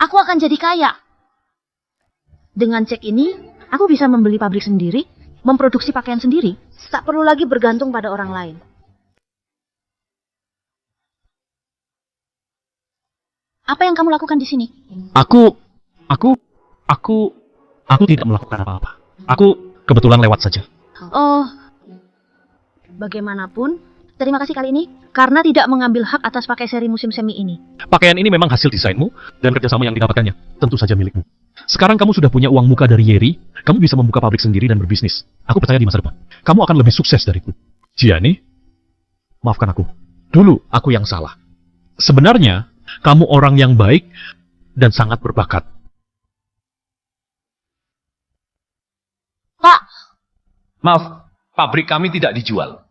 Aku akan jadi kaya. Dengan cek ini, aku bisa membeli pabrik sendiri, memproduksi pakaian sendiri. Tak perlu lagi bergantung pada orang lain. Apa yang kamu lakukan di sini? Aku tidak melakukan apa-apa. Aku kebetulan lewat saja. Oh, bagaimanapun, terima kasih kali ini karena tidak mengambil hak atas pakai seri musim semi ini. Pakaian ini memang hasil desainmu dan kerjasama yang didapatkannya. Tentu saja milikmu. Sekarang kamu sudah punya uang muka dari Yeri, kamu bisa membuka pabrik sendiri dan berbisnis. Aku percaya di masa depan, kamu akan lebih sukses dariku. Gianni, maafkan aku. Dulu aku yang salah. Sebenarnya, kamu orang yang baik dan sangat berbakat. Pak, Maaf, pabrik kami tidak dijual.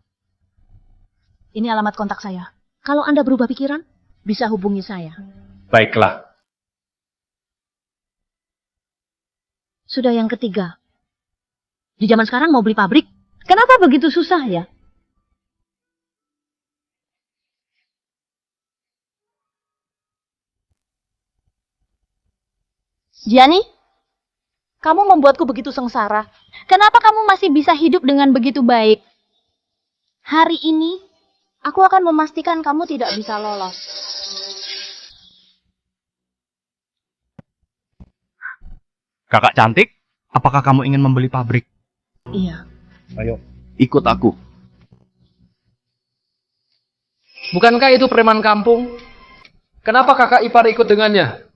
ini alamat kontak saya. Kalau Anda berubah pikiran, bisa hubungi saya. Baiklah. Sudah yang ketiga. Di zaman sekarang mau beli pabrik, kenapa begitu susah ya? Gianni, kamu membuatku begitu sengsara. Kenapa kamu masih bisa hidup dengan begitu baik? Hari ini, aku akan memastikan kamu tidak bisa lolos. Kakak cantik, apakah kamu ingin membeli pabrik? Iya. Ayo, ikut aku. Bukankah itu preman kampung? Kenapa kakak ipar ikut dengannya?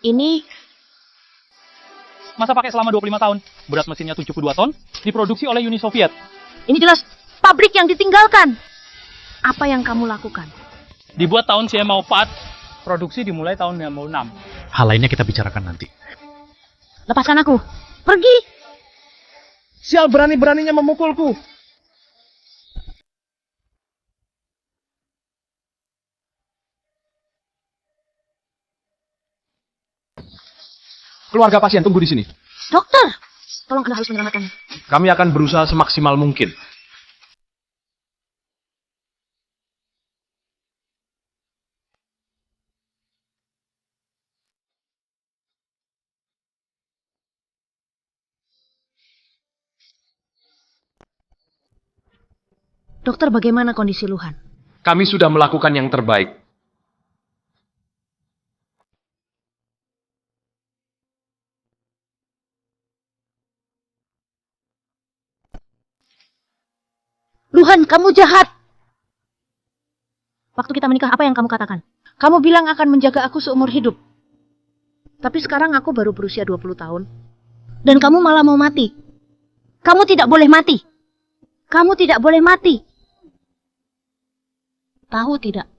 Ini Masa pakai selama 25 tahun? Berat mesinnya 72 ton, diproduksi oleh Uni Soviet. Ini jelas pabrik yang ditinggalkan. Apa yang kamu lakukan? Dibuat tahun CMO 4, produksi dimulai tahun 96. Hal lainnya kita bicarakan nanti. Lepaskan aku. Pergi. Sial, berani-beraninya memukulku. Keluarga pasien tunggu di sini. Dokter, tolong Anda harus menyelamatkannya. Kami akan berusaha semaksimal mungkin. Dokter, bagaimana kondisi Luhan? Kami sudah melakukan yang terbaik. Luhan, kamu jahat. Waktu kita menikah, apa yang kamu katakan? Kamu bilang akan menjaga aku seumur hidup. Tapi sekarang aku baru berusia 20 tahun. Dan kamu malah mau mati. Kamu tidak boleh mati. Kamu tidak boleh mati. Tahu tidak?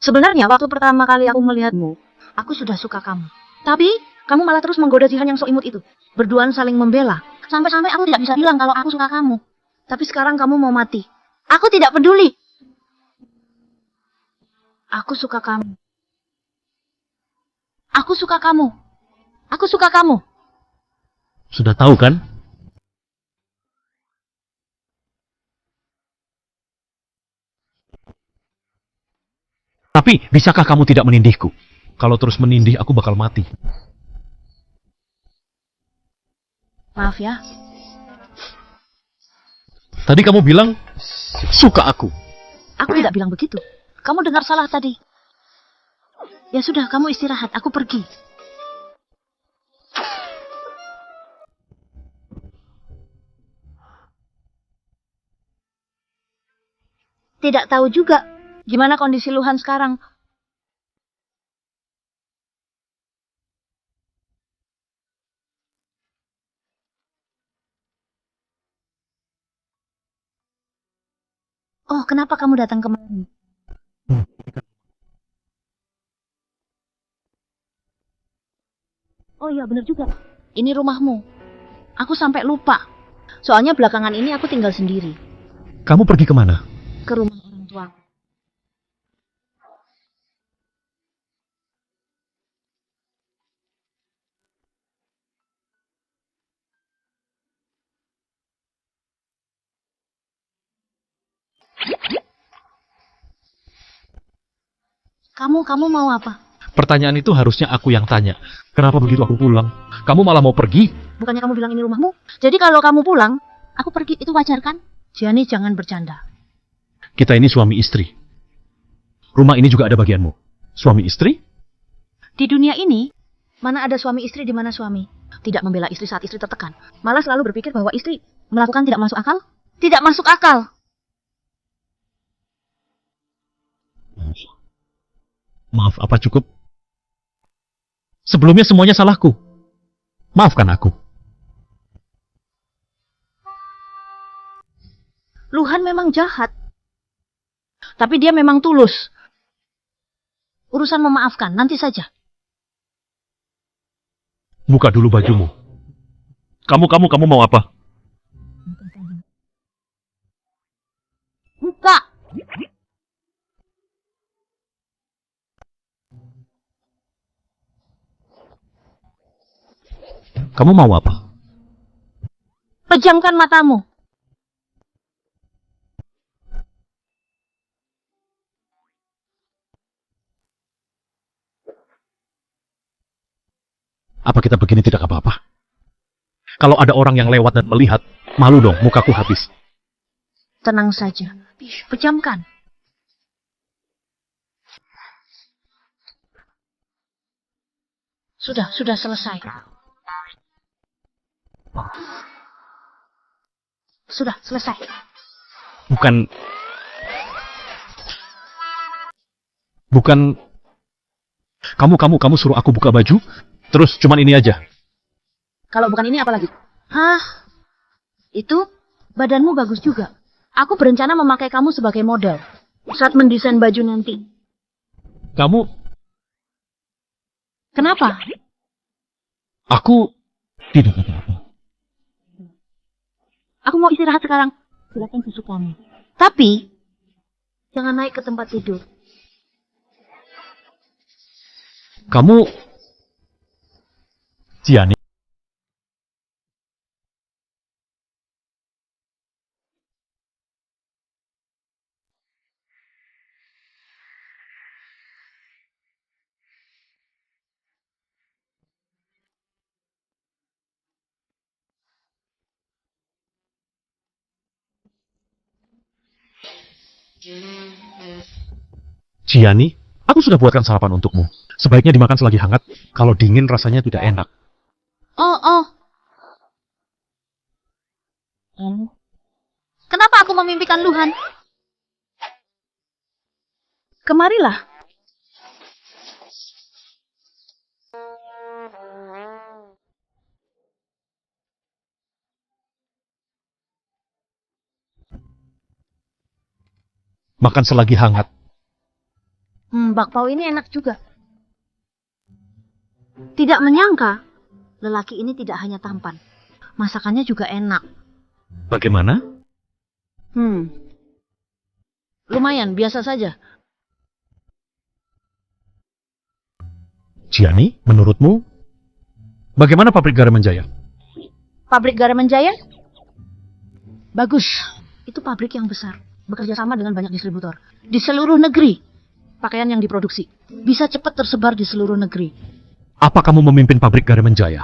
Sebenarnya waktu pertama kali aku melihatmu, aku sudah suka kamu. Tapi kamu malah terus menggoda Jihan yang sok imut itu. Berduaan saling membela. Sampai-sampai aku tidak bisa bilang kalau aku suka kamu. Tapi sekarang kamu mau mati. Aku tidak peduli. Aku suka kamu. Aku suka kamu. Aku suka kamu. Sudah tahu kan? Tapi, bisakah kamu tidak menindihku? Kalau terus menindih, aku bakal mati. Maaf ya. Tadi kamu bilang, suka aku. Aku tidak bilang begitu. Kamu dengar salah tadi. Ya sudah, kamu istirahat. Aku pergi. Tidak tahu juga gimana kondisi Luhan sekarang. Oh, kenapa kamu datang kemari? Oh iya, benar juga. Ini rumahmu. Aku sampai lupa. Soalnya belakangan ini aku tinggal sendiri. Kamu pergi kemana? Ke rumah orang tua. Kamu mau apa? Pertanyaan itu harusnya aku yang tanya. Kenapa begitu aku pulang? Kamu malah mau pergi? Bukannya kamu bilang ini rumahmu? Jadi kalau kamu pulang, aku pergi. Itu wajar kan? Gianni, jangan bercanda. Kita ini suami istri. Rumah ini juga ada bagianmu. Suami istri? Di dunia ini, mana ada suami istri di mana suami tidak membela istri saat istri tertekan. Malah selalu berpikir bahwa istri melakukan tidak masuk akal. Tidak masuk akal. Maaf, apa cukup? Sebelumnya semuanya salahku. Maafkan aku. Luhan memang jahat. Tapi dia memang tulus. Urusan memaafkan, nanti saja. Buka dulu bajumu. Kamu mau apa? Buka! Kamu mau apa? Pejamkan matamu. Apa kita begini tidak apa-apa? Kalau ada orang yang lewat dan melihat, malu dong, mukaku habis. Tenang saja. Pejamkan. Sudah selesai. Sudah selesai. Bukan. Kamu suruh aku buka baju, terus cuman ini aja. Kalau bukan ini apa lagi? Hah? Itu badanmu bagus juga. Aku berencana memakai kamu sebagai model saat mendesain baju nanti. Kamu, Kenapa? aku tidak apa-apa. Aku mau istirahat sekarang. Silakan susu kamu. Tapi jangan naik ke tempat tidur. Kamu, Jiani. Jiani, aku sudah buatkan sarapan untukmu. Sebaiknya dimakan selagi hangat. Kalau dingin rasanya tidak enak. Oh. Kenapa aku memimpikan Luhan? Kemarilah. Makan selagi hangat. Bakpao ini enak juga. Tidak menyangka, lelaki ini tidak hanya tampan. Masakannya juga enak. Bagaimana? Lumayan, biasa saja. Jiani, menurutmu, bagaimana pabrik garam Menjaya? Pabrik Garam Menjaya? Bagus. Itu pabrik yang besar. Bekerja sama dengan banyak distributor. Di seluruh negeri. Pakaian yang diproduksi. Bisa cepat tersebar di seluruh negeri. Apa kamu memimpin pabrik garam Menjaya?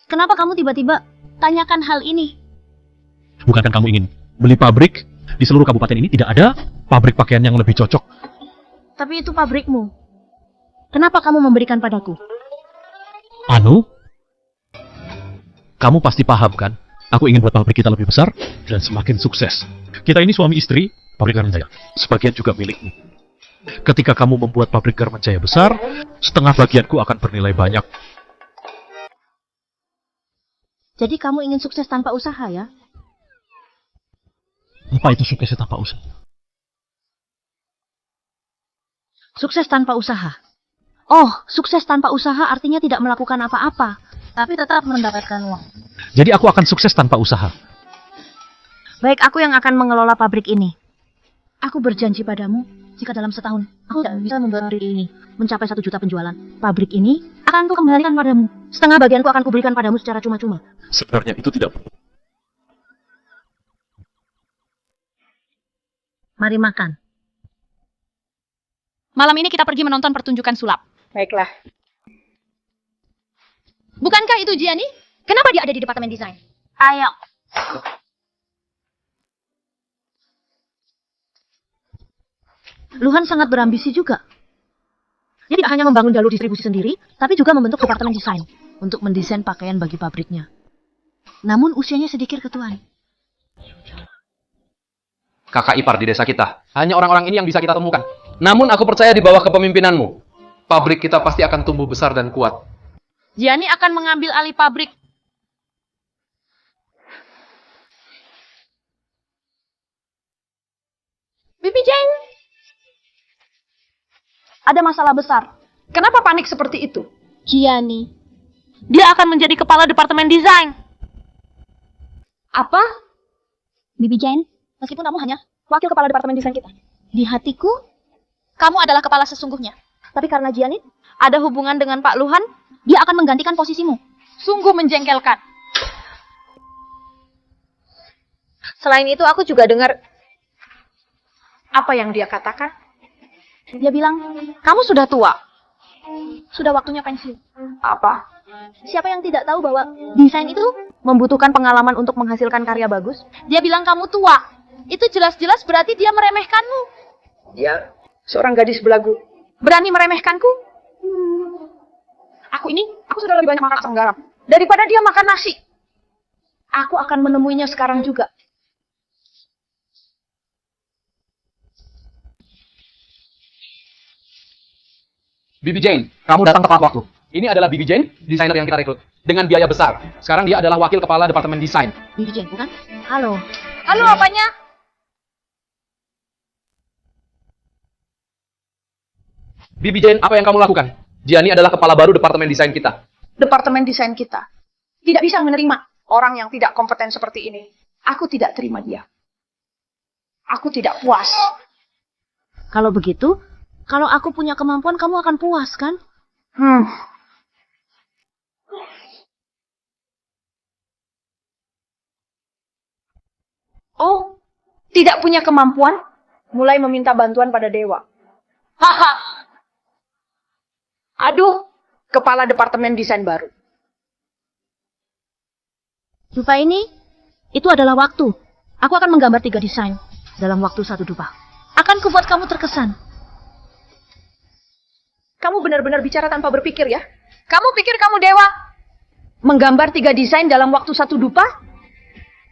Kenapa kamu tiba-tiba tanyakan hal ini? Bukankah kamu ingin beli pabrik di seluruh kabupaten ini? Tidak ada pabrik pakaian yang lebih cocok. Tapi itu pabrikmu. Kenapa kamu memberikan padaku? Anu? Kamu pasti paham kan? Aku ingin buat pabrik kita lebih besar dan semakin sukses. Kita ini suami istri, pabrik garam Menjaya. Sebagian juga milikmu. Ketika kamu membuat pabrik garam Menjaya besar, setengah bagianku akan bernilai banyak. Jadi kamu ingin sukses tanpa usaha ya? Apa itu suksesnya tanpa usaha? Sukses tanpa usaha. Oh, sukses tanpa usaha artinya tidak melakukan apa-apa. Tapi tetap mendapatkan uang. Jadi aku akan sukses tanpa usaha. Baik, aku yang akan mengelola pabrik ini. Aku berjanji padamu, jika dalam setahun aku tidak bisa membuat pabrik ini mencapai 1 juta penjualan, pabrik ini akan kukembalikan padamu. Setengah bagianku akan kuberikan padamu secara cuma-cuma. Sebenarnya itu tidak perlu. Mari makan. Malam ini kita pergi menonton pertunjukan sulap. Baiklah. Bukankah itu Jiani? Kenapa dia ada di departemen desain? Ayo. Luhan sangat berambisi juga. Dia tidak hanya membangun jalur distribusi sendiri, tapi juga membentuk departemen desain untuk mendesain pakaian bagi pabriknya. Namun usianya sedikit ketuaan. Kakak ipar di desa kita. Hanya orang-orang ini yang bisa kita temukan. Namun aku percaya di bawah kepemimpinanmu. pabrik kita pasti akan tumbuh besar dan kuat. Gianni akan mengambil alih pabrik. Bibi Jane, ada masalah besar. Kenapa panik seperti itu? Gianni, dia akan menjadi kepala departemen desain. Apa? Bibi Jane, meskipun kamu hanya wakil kepala departemen desain kita, Di hatiku, kamu adalah kepala sesungguhnya. tapi karena Gianni, Ada hubungan dengan Pak Luhan, dia akan menggantikan posisimu. sungguh menjengkelkan. Selain itu aku juga dengar apa yang dia katakan. Dia bilang, Kamu sudah tua. sudah waktunya pensiun. Apa? Siapa yang tidak tahu bahwa desain itu Membutuhkan pengalaman untuk menghasilkan karya bagus. Dia bilang kamu tua. Itu jelas-jelas berarti dia meremehkanmu. Dia seorang gadis belagu. Berani meremehkanku? Aku sudah lebih banyak makan asam garam daripada dia makan nasi. Aku akan menemuinya sekarang juga. Bibi Jane, kamu datang tepat waktu. Ini adalah Bibi Jane, desainer yang kita rekrut. Dengan biaya besar. Sekarang dia adalah wakil kepala departemen desain. Bibi Jane, bukan? Halo. Halo, apanya? Bibi Jane, apa yang kamu lakukan? Gianni adalah kepala baru departemen desain kita. Departemen desain kita tidak bisa menerima orang yang tidak kompeten seperti ini. Aku tidak terima dia. Aku tidak puas. Kalau begitu, kalau aku punya kemampuan, kamu akan puas, kan? Oh, tidak punya kemampuan? Mulai meminta bantuan pada dewa. Haha. Aduh, kepala departemen desain baru. Dupa ini, itu adalah waktu. Aku akan menggambar 3 desain dalam waktu 1 dupa. Akan kubuat kamu terkesan. Kamu benar-benar bicara tanpa berpikir ya? Kamu pikir kamu dewa? Menggambar 3 desain dalam waktu 1 dupa?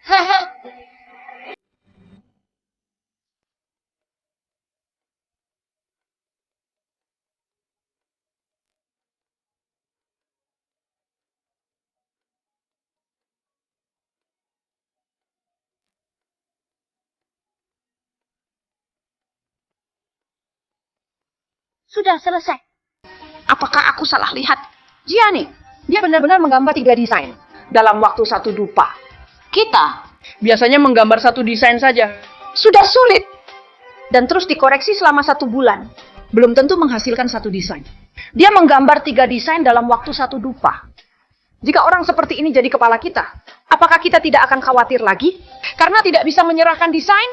Haha. Sudah selesai. Apakah aku salah lihat? Gianni, dia benar-benar menggambar 3 desain dalam waktu 1 dupa. Kita biasanya menggambar 1 desain saja. Sudah sulit. Dan terus dikoreksi selama 1 bulan. Belum tentu menghasilkan 1 desain. Dia menggambar 3 desain dalam waktu 1 dupa. Jika orang seperti ini jadi kepala kita, apakah kita tidak akan khawatir lagi? Karena tidak bisa menyerahkan desain?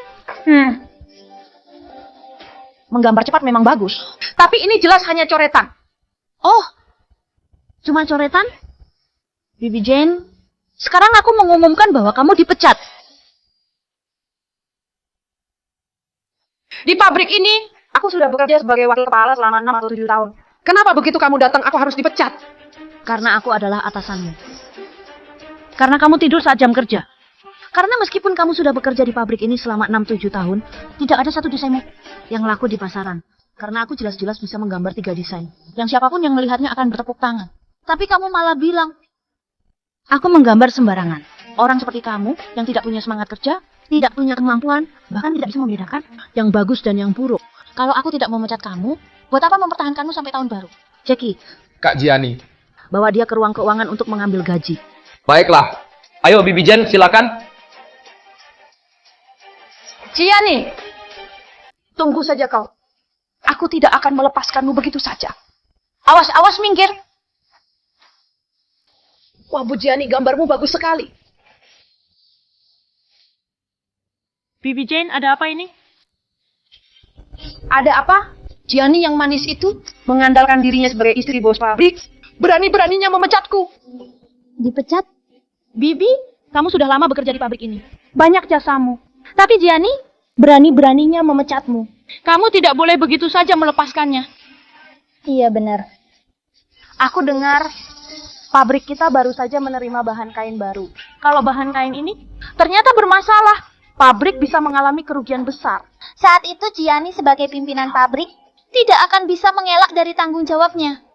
Menggambar cepat memang bagus. Tapi ini jelas hanya coretan. Oh, cuma coretan? Bibi Jane, sekarang aku mengumumkan bahwa kamu dipecat. Di pabrik ini, aku sudah bekerja sebagai wakil kepala selama 6 atau 7 tahun. Kenapa begitu kamu datang, aku harus dipecat? Karena aku adalah atasanmu. Karena kamu tidur saat jam kerja. Karena meskipun kamu sudah bekerja di pabrik ini selama 6-7 tahun, tidak ada 1 desainmu yang laku di pasaran. Karena aku jelas-jelas bisa menggambar 3 desain. Yang siapapun yang melihatnya akan bertepuk tangan. Tapi kamu malah bilang, aku menggambar sembarangan. Orang seperti kamu yang tidak punya semangat kerja, tidak punya kemampuan, bahkan tidak bisa membedakan yang bagus dan yang buruk. Kalau aku tidak memecat kamu, buat apa mempertahankanmu sampai tahun baru? Jackie, Kak Gianni. bawa dia ke ruang keuangan untuk mengambil gaji. Baiklah. Ayo Bibi Jane, silakan. Gianni, tunggu saja kau. Aku tidak akan melepaskanmu begitu saja. Awas, awas, minggir. Wah, Bu Gianni, gambarmu bagus sekali. Bibi Jane, ada apa ini? Ada apa? Gianni yang manis itu mengandalkan dirinya sebagai istri bos pabrik, berani-beraninya memecatku. Dipecat? Bibi, kamu sudah lama bekerja di pabrik ini. Banyak jasamu. Tapi Gianni berani-beraninya memecatmu. Kamu tidak boleh begitu saja melepaskannya. Iya benar. Aku dengar pabrik kita baru saja menerima bahan kain baru. Kalau bahan kain ini ternyata bermasalah. Pabrik bisa mengalami kerugian besar. Saat itu Gianni sebagai pimpinan pabrik tidak akan bisa mengelak dari tanggung jawabnya.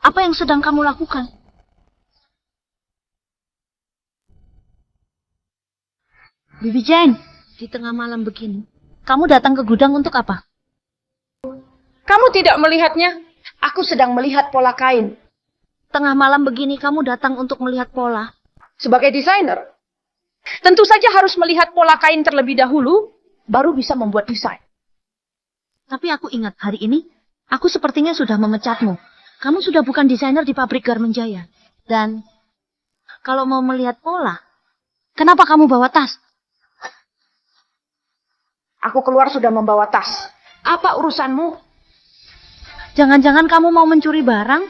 Apa yang sedang kamu lakukan? Bibi Jane, di tengah malam begini, kamu datang ke gudang untuk apa? Kamu tidak melihatnya? Aku sedang melihat pola kain. Tengah malam begini kamu datang untuk melihat pola. Sebagai desainer, tentu saja harus melihat pola kain terlebih dahulu, baru bisa membuat desain. Tapi aku ingat hari ini, aku sepertinya sudah memecatmu. Kamu sudah bukan desainer di pabrik Garmen Jaya. Dan kalau mau melihat pola, kenapa kamu bawa tas? Aku keluar sudah membawa tas. Apa urusanmu? Jangan-jangan kamu mau mencuri barang?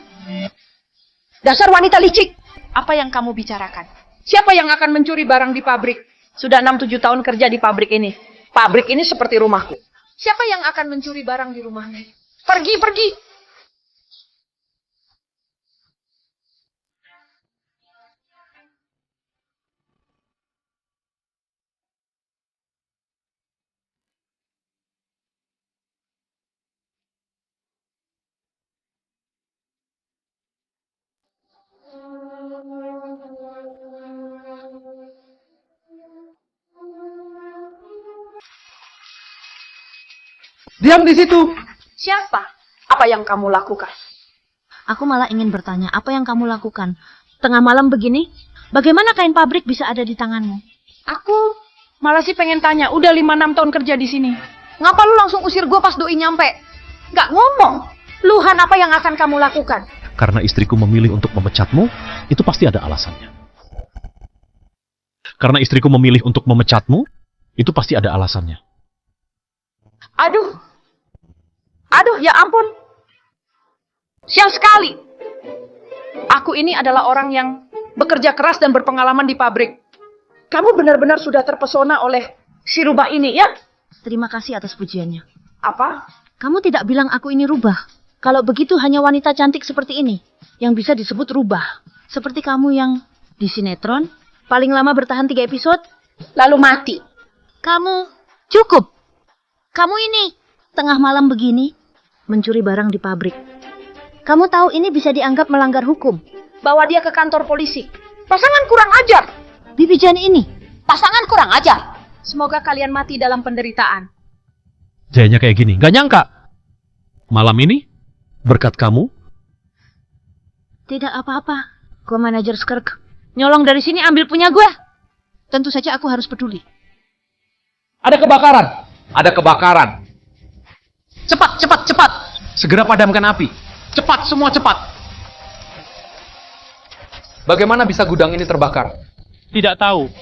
Dasar wanita licik. Apa yang kamu bicarakan? Siapa yang akan mencuri barang di pabrik? Sudah 6-7 tahun kerja di pabrik ini. Pabrik ini seperti rumahku. Siapa yang akan mencuri barang di rumahmu? Pergi, pergi. Diam di situ. Siapa? Apa yang kamu lakukan? Aku malah ingin bertanya, apa yang kamu lakukan? Tengah malam begini, bagaimana kain pabrik bisa ada di tanganmu? Aku malah sih pengen tanya, udah 5-6 tahun kerja di sini. Ngapa lu langsung usir gue pas doi nyampe? Gak ngomong. Luhan, apa yang akan kamu lakukan? Karena istriku memilih untuk memecatmu, itu pasti ada alasannya. Karena istriku memilih untuk memecatmu, itu pasti ada alasannya. Aduh. Aduh, ya ampun. Sial sekali. Aku ini adalah orang yang bekerja keras dan berpengalaman di pabrik. Kamu benar-benar sudah terpesona oleh si rubah ini, ya? Terima kasih atas pujiannya. Apa? Kamu tidak bilang aku ini rubah. Kalau begitu hanya wanita cantik seperti ini yang bisa disebut rubah. Seperti kamu yang di sinetron paling lama bertahan 3 episode lalu mati. Kamu cukup. Kamu ini tengah malam begini mencuri barang di pabrik. Kamu tahu ini bisa dianggap melanggar hukum. Bawa dia ke kantor polisi. Pasangan kurang ajar. Bibi Jane ini Pasangan kurang ajar. Semoga kalian mati dalam penderitaan. Jayanya kayak gini, gak nyangka. Malam ini, berkat kamu, tidak apa-apa. Gua manajer Skirk. Nyolong dari sini ambil punya gue. Tentu saja aku harus peduli. Ada kebakaran. Ada kebakaran. Cepat, cepat, cepat. Segera padamkan api. Cepat, semua cepat. Bagaimana bisa gudang ini terbakar? Tidak tahu.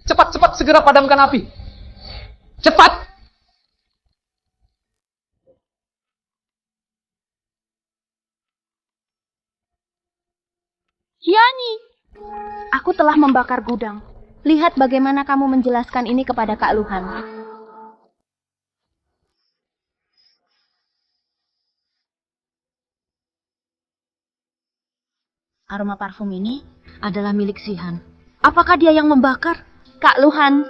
Cepat, cepat, segera padamkan api. Cepat. Yani, aku telah membakar gudang. Lihat bagaimana kamu menjelaskan ini kepada Kak Luhan. Aroma parfum ini adalah milik Zihan. Apakah dia yang membakar? Kak Luhan,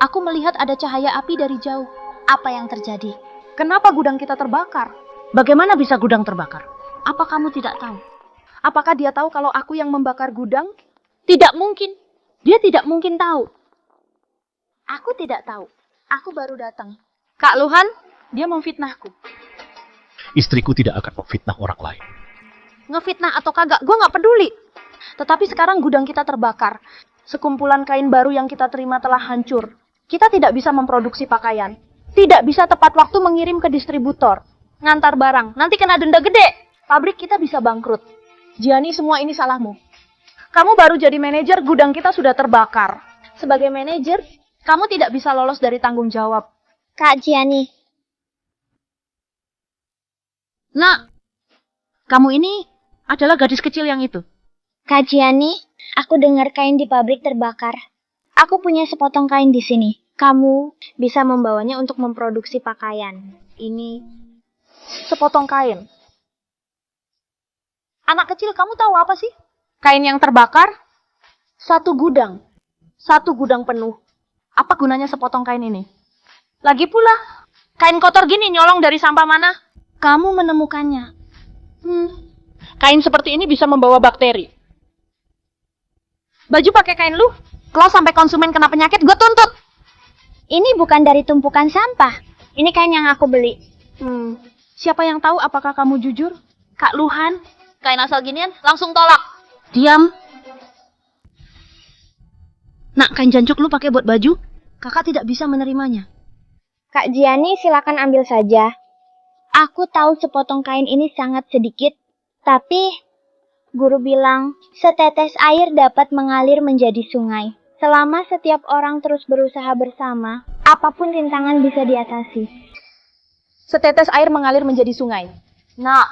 aku melihat ada cahaya api dari jauh. Apa yang terjadi? Kenapa gudang kita terbakar? Bagaimana bisa gudang terbakar? Apa kamu tidak tahu? Apakah dia tahu kalau aku yang membakar gudang? Tidak mungkin. Dia tidak mungkin tahu. Aku tidak tahu. Aku baru datang. Kak Luhan, dia memfitnahku. istriku tidak akan memfitnah orang lain. Ngefitnah atau kagak, gue gak peduli. Tetapi sekarang gudang kita terbakar. Sekumpulan kain baru yang kita terima telah hancur. Kita tidak bisa memproduksi pakaian. Tidak bisa tepat waktu mengirim ke distributor. Ngantar barang, nanti kena denda gede. Pabrik kita bisa bangkrut. Gianni, semua ini salahmu. Kamu baru jadi manajer, gudang kita sudah terbakar. Sebagai manajer, kamu tidak bisa lolos dari tanggung jawab. Kak Gianni. Nak, kamu ini adalah gadis kecil yang itu. Kak Gianni, aku dengar kain di pabrik terbakar. Aku punya sepotong kain di sini. Kamu bisa membawanya untuk memproduksi pakaian. Ini sepotong kain. Anak kecil, kamu tahu apa sih? Kain yang terbakar, satu gudang. Satu gudang penuh. Apa gunanya sepotong kain ini? Lagi pula, kain kotor gini nyolong dari sampah mana? Kamu menemukannya. Kain seperti ini bisa membawa bakteri. Baju pakai kain lu, kalau sampai konsumen kena penyakit, gue tuntut. Ini bukan dari tumpukan sampah. Ini kain yang aku beli. Siapa yang tahu apakah kamu jujur? Kak Luhan, Kain asal ginian, langsung tolak. Diam. Nak, kain jancuk lu pakai buat baju? Kakak tidak bisa menerimanya. Kak Jiani, silakan ambil saja. Aku tahu sepotong kain ini sangat sedikit, tapi guru bilang setetes air dapat mengalir menjadi sungai. Selama setiap orang terus berusaha bersama, apapun rintangan bisa diatasi. setetes air mengalir menjadi sungai. Nah,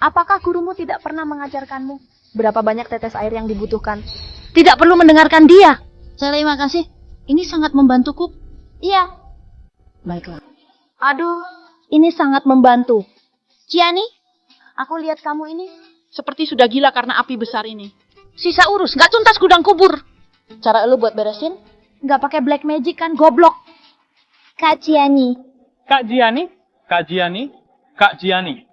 apakah gurumu tidak pernah mengajarkanmu berapa banyak tetes air yang dibutuhkan? Tidak perlu mendengarkan dia. Terima kasih. Ini sangat membantuku. Iya. Baiklah. Aduh, ini sangat membantu. Jiani, Aku lihat kamu ini seperti sudah gila karena api besar ini. Sisa urus, nggak tuntas gudang kubur. Cara lu buat beresin? Nggak pakai black magic kan, goblok. Kak Jiani. Kak Jiani, Kak Jiani, Kak Jiani.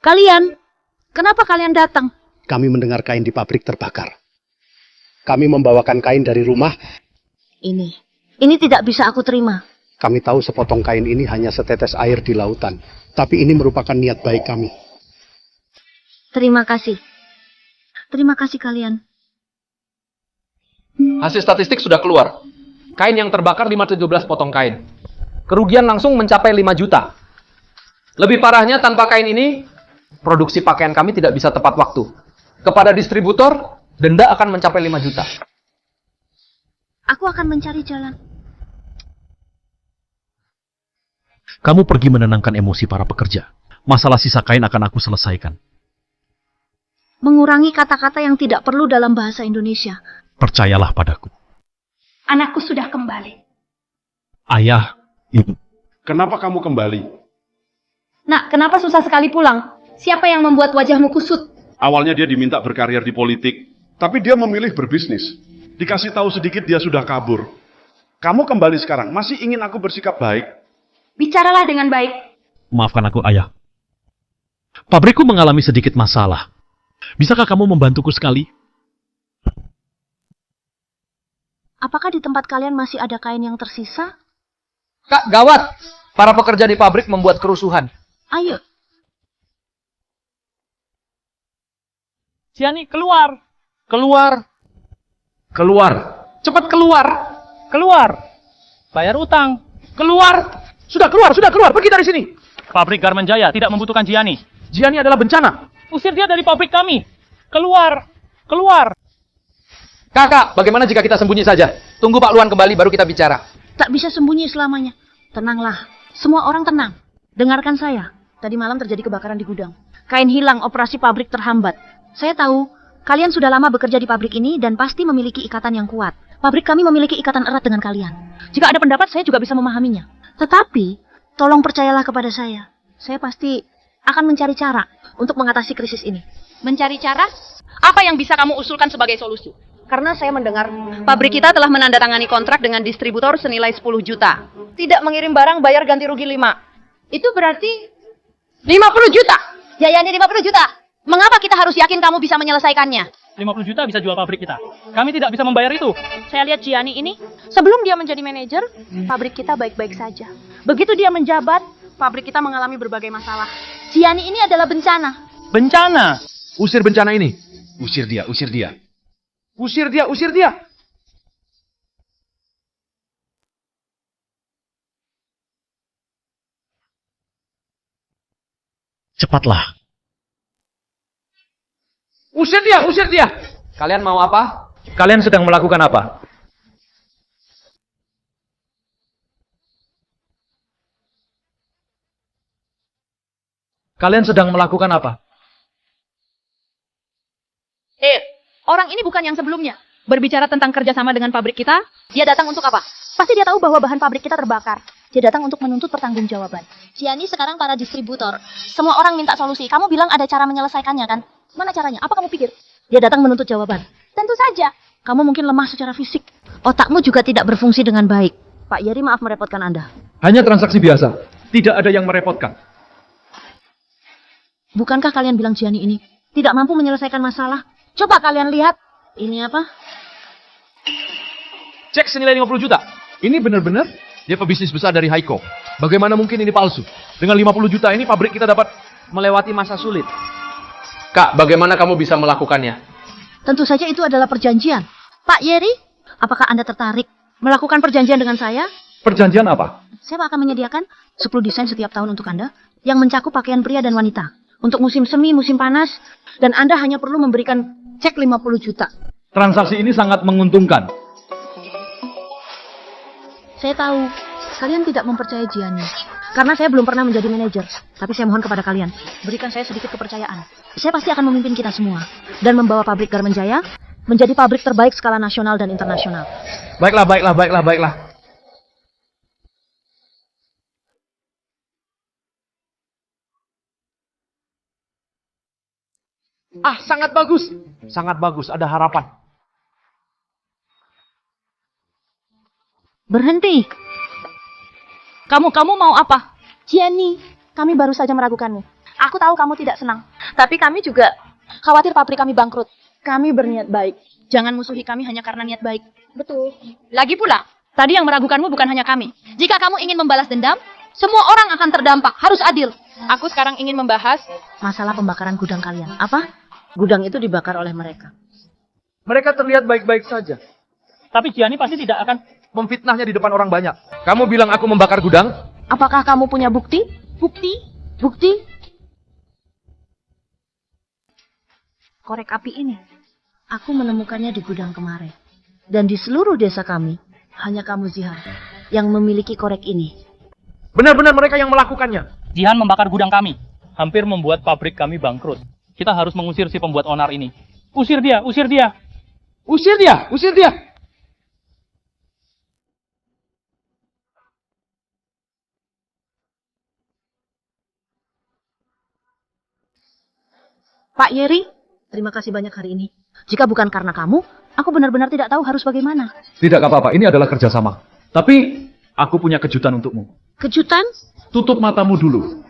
Kalian, kenapa kalian datang? Kami mendengar kain di pabrik terbakar. Kami membawakan kain dari rumah. Ini tidak bisa aku terima. Kami tahu sepotong kain ini hanya setetes air di lautan. Tapi ini merupakan niat baik kami. Terima kasih. Terima kasih kalian. Hasil statistik sudah keluar. Kain yang terbakar 517 potong kain. Kerugian langsung mencapai 5 juta. Lebih parahnya, tanpa kain ini, produksi pakaian kami tidak bisa tepat waktu. Kepada distributor, denda akan mencapai 5 juta. Aku akan mencari jalan. Kamu pergi menenangkan emosi para pekerja. Masalah sisa kain akan aku selesaikan. Mengurangi kata-kata yang tidak perlu dalam bahasa Indonesia. Percayalah padaku. Anakku sudah kembali. Ayah, ibu. Kenapa kamu kembali? Nak, kenapa susah sekali pulang? Siapa yang membuat wajahmu kusut? Awalnya dia diminta berkarir di politik, tapi dia memilih berbisnis. Dikasih tahu sedikit dia sudah kabur. Kamu kembali sekarang, masih ingin aku bersikap baik? Bicaralah dengan baik. Maafkan aku, ayah. Pabrikku mengalami sedikit masalah. Bisakah kamu membantuku sekali? Apakah di tempat kalian masih ada kain yang tersisa? Kak, gawat! Para pekerja di pabrik membuat kerusuhan. Ayo. Jiani, keluar. Keluar! Keluar! Cepat keluar! Keluar. Bayar utang. Keluar! Sudah keluar! Pergi dari sini! Pabrik Garmen Jaya tidak membutuhkan Jiani. Jiani adalah bencana. Usir dia dari pabrik kami. Keluar. Keluar. Kakak, bagaimana jika kita sembunyi saja? Tunggu Pak Luan kembali baru kita bicara. Tak bisa sembunyi selamanya. Tenanglah. Semua orang tenang. Dengarkan saya. Tadi malam terjadi kebakaran di gudang. Kain hilang, operasi pabrik terhambat. Saya tahu, kalian sudah lama bekerja di pabrik ini dan pasti memiliki ikatan yang kuat. Pabrik kami memiliki ikatan erat dengan kalian. Jika ada pendapat, saya juga bisa memahaminya. Tetapi, tolong percayalah kepada saya. Saya pasti akan mencari cara untuk mengatasi krisis ini. Mencari cara? Apa yang bisa kamu usulkan sebagai solusi? Karena saya mendengar pabrik kita telah menandatangani kontrak dengan distributor senilai 10 juta. Tidak mengirim barang, bayar ganti rugi 5. Itu berarti 50 juta. Jayani 50 juta. Mengapa kita harus yakin kamu bisa menyelesaikannya? 50 juta bisa jual pabrik kita. Kami tidak bisa membayar itu. Saya lihat Jiani ini, sebelum dia menjadi manajer, pabrik kita baik-baik saja. Begitu dia menjabat, pabrik kita mengalami berbagai masalah. Jiani ini adalah bencana. Bencana. Usir bencana ini. Usir dia, usir dia. Usir dia, usir dia. Cepatlah. Usir dia, usir dia. Kalian mau apa? Kalian sedang melakukan apa? Kalian sedang melakukan apa? Orang ini bukan yang sebelumnya. berbicara tentang kerjasama dengan pabrik kita. Dia datang untuk apa? Pasti dia tahu bahwa bahan pabrik kita terbakar. Dia datang untuk menuntut pertanggungjawaban. Gianni sekarang para distributor. Semua orang minta solusi. Kamu bilang ada cara menyelesaikannya kan? Mana caranya? Apa kamu pikir? Dia datang menuntut jawaban. Tentu saja. Kamu mungkin lemah secara fisik. Otakmu juga tidak berfungsi dengan baik. Pak Yeri, maaf merepotkan Anda. Hanya transaksi biasa. Tidak ada yang merepotkan. Bukankah kalian bilang Gianni ini tidak mampu menyelesaikan masalah? Coba kalian lihat. Ini apa? Cek senilai 50 juta. Ini benar-benar dia pebisnis besar dari Haiko. Bagaimana mungkin ini palsu? Dengan 50 juta ini pabrik kita dapat melewati masa sulit. Kak, bagaimana kamu bisa melakukannya? Tentu saja itu adalah perjanjian. Pak Yeri, apakah Anda tertarik melakukan perjanjian dengan saya? Perjanjian apa? Saya akan menyediakan 10 desain setiap tahun untuk Anda yang mencakup pakaian pria dan wanita. Untuk musim semi, musim panas, dan Anda hanya perlu memberikan cek 50 juta. Transaksi ini sangat menguntungkan. Saya tahu, kalian tidak mempercayai Gianni. Karena saya belum pernah menjadi manajer. Tapi saya mohon kepada kalian, berikan saya sedikit kepercayaan. Saya pasti akan memimpin kita semua. Dan membawa pabrik Garmen Jaya menjadi pabrik terbaik skala nasional dan internasional. Baiklah. Sangat bagus. Sangat bagus, ada harapan. Berhenti. Kamu mau apa? Gianni, kami baru saja meragukanmu. Aku tahu kamu tidak senang. Tapi kami juga khawatir pabrik kami bangkrut. Kami berniat baik. Jangan musuhi kami hanya karena niat baik. Betul. Lagi pula, Tadi yang meragukanmu bukan hanya kami. jika kamu ingin membalas dendam, semua orang akan terdampak. Harus adil. Aku sekarang ingin membahas Masalah pembakaran gudang kalian. Apa? Gudang itu dibakar oleh mereka. Mereka terlihat baik-baik saja. Tapi Gianni pasti tidak akan. Memfitnahnya di depan orang banyak. Kamu bilang aku membakar gudang? apakah kamu punya bukti? Bukti? Bukti? Korek api ini. Aku menemukannya di gudang kemarin. Dan di seluruh desa kami, hanya kamu Zihan yang memiliki korek ini. Benar-benar mereka yang melakukannya. Jihan membakar gudang kami. Hampir membuat pabrik kami bangkrut. Kita harus mengusir si pembuat onar ini. Usir dia, usir dia. Usir dia, usir dia. Pak Yeri, terima kasih banyak hari ini. Jika bukan karena kamu, aku benar-benar tidak tahu harus bagaimana. Tidak apa-apa, ini adalah kerjasama. Tapi aku punya kejutan untukmu. Kejutan? Tutup matamu dulu.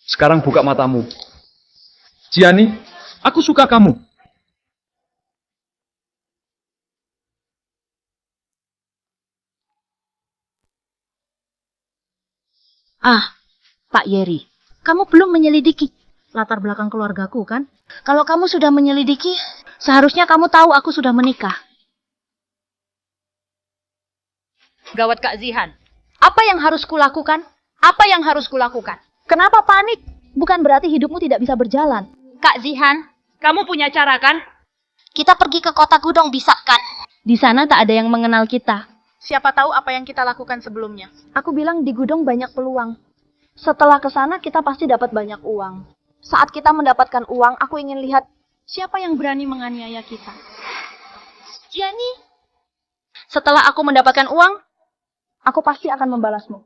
Sekarang buka matamu. Gianni, aku suka kamu. Ah, Pak Yeri, kamu belum menyelidiki latar belakang keluargaku kan? Kalau kamu sudah menyelidiki, seharusnya kamu tahu aku sudah menikah. Gawat Kak Zihan. Apa yang harus kulakukan? Apa yang harus kulakukan? Kenapa panik? Bukan berarti hidupmu tidak bisa berjalan. Kak Zihan, kamu punya cara kan? Kita pergi ke kota Gudong bisa kan? Di sana tak ada yang mengenal kita. Siapa tahu apa yang kita lakukan sebelumnya. Aku bilang di Gudong banyak peluang. Setelah ke sana kita pasti dapat banyak uang. Saat kita mendapatkan uang, aku ingin lihat siapa yang berani menganiaya kita. Gianni, Setelah aku mendapatkan uang, aku pasti akan membalasmu.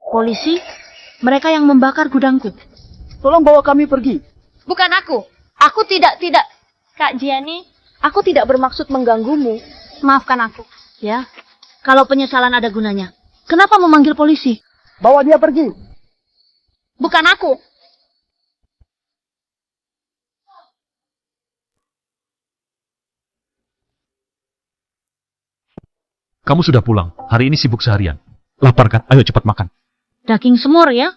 Polisi, mereka yang membakar gudangku. Tolong bawa kami pergi. bukan aku. Aku tidak. Kak Gianni, aku tidak bermaksud mengganggumu. Maafkan aku. Ya, kalau penyesalan ada gunanya. Kenapa memanggil polisi? Bawa dia pergi. Bukan aku. Kamu sudah pulang. Hari ini sibuk seharian. Lapar kan? Ayo cepat makan. Daging semur ya?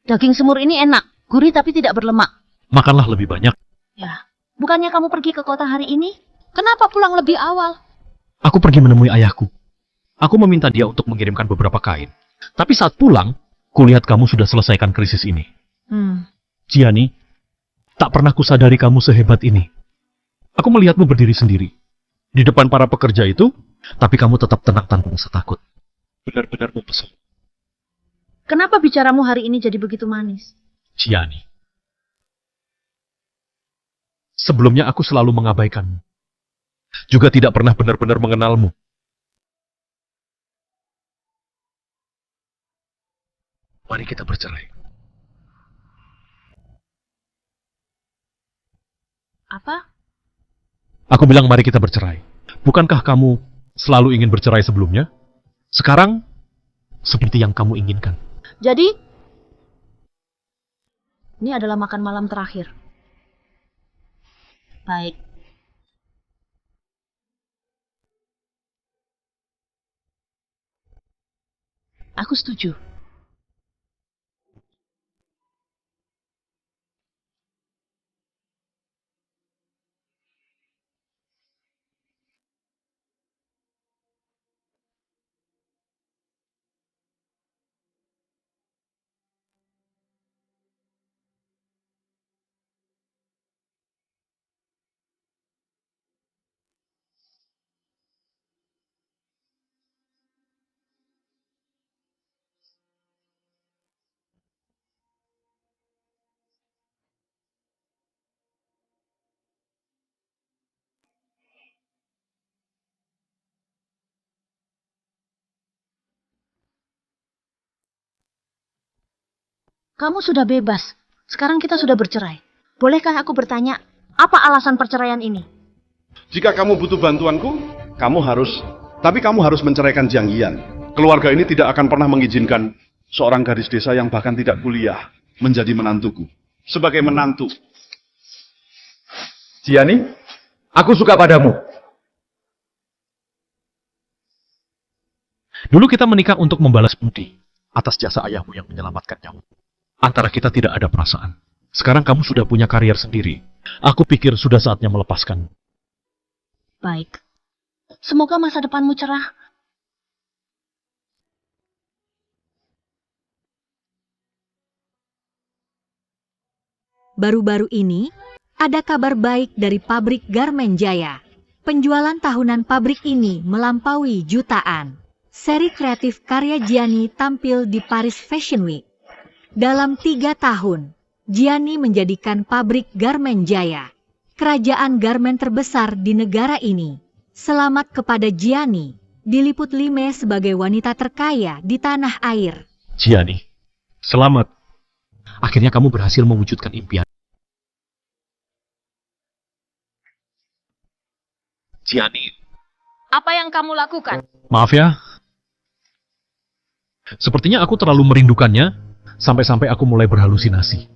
Daging semur ini enak. Gurih tapi tidak berlemak. Makanlah lebih banyak. Ya, bukannya kamu pergi ke kota hari ini? Kenapa pulang lebih awal? Aku pergi menemui ayahku. Aku meminta dia untuk mengirimkan beberapa kain. Tapi saat pulang, kulihat kamu sudah selesaikan krisis ini. Gianni, tak pernah kusadari kamu sehebat ini. Aku melihatmu berdiri sendiri. Di depan para pekerja itu, tapi kamu tetap tenang tanpa rasa takut. Benar-benar mempesona. Kenapa bicaramu hari ini jadi begitu manis? Gianni. Sebelumnya aku selalu mengabaikanmu. Juga tidak pernah benar-benar mengenalmu. Mari kita bercerai. Apa? Aku bilang mari kita bercerai. Bukankah kamu selalu ingin bercerai sebelumnya? Sekarang, seperti yang kamu inginkan. Jadi, ini adalah makan malam terakhir. Baik. Aku setuju. Kamu sudah bebas. Sekarang kita sudah bercerai. Bolehkah aku bertanya, apa alasan perceraian ini? Jika kamu butuh bantuanku, tapi kamu harus menceraikan Jiang Yan. Keluarga ini tidak akan pernah mengizinkan seorang gadis desa yang bahkan tidak kuliah menjadi menantuku. Sebagai menantu. Gianni, aku suka padamu. Dulu kita menikah untuk membalas budi atas jasa ayahmu yang menyelamatkan nyawa. Antara kita tidak ada perasaan. Sekarang kamu sudah punya karier sendiri. Aku pikir sudah saatnya melepaskan. Baik. Semoga masa depanmu cerah. Baru-baru ini, ada kabar baik dari pabrik Garmen Jaya. Penjualan tahunan pabrik ini melampaui jutaan. Seri kreatif karya Gianni tampil di Paris Fashion Week. Dalam 3 tahun, Gianni menjadikan pabrik Garmen Jaya kerajaan garmen terbesar di negara ini. Selamat kepada Gianni, diliput Lime sebagai wanita terkaya di tanah air. Gianni, selamat. Akhirnya kamu berhasil mewujudkan impian. Gianni. Apa yang kamu lakukan? Maaf ya. Sepertinya aku terlalu merindukannya, sampai-sampai aku mulai berhalusinasi.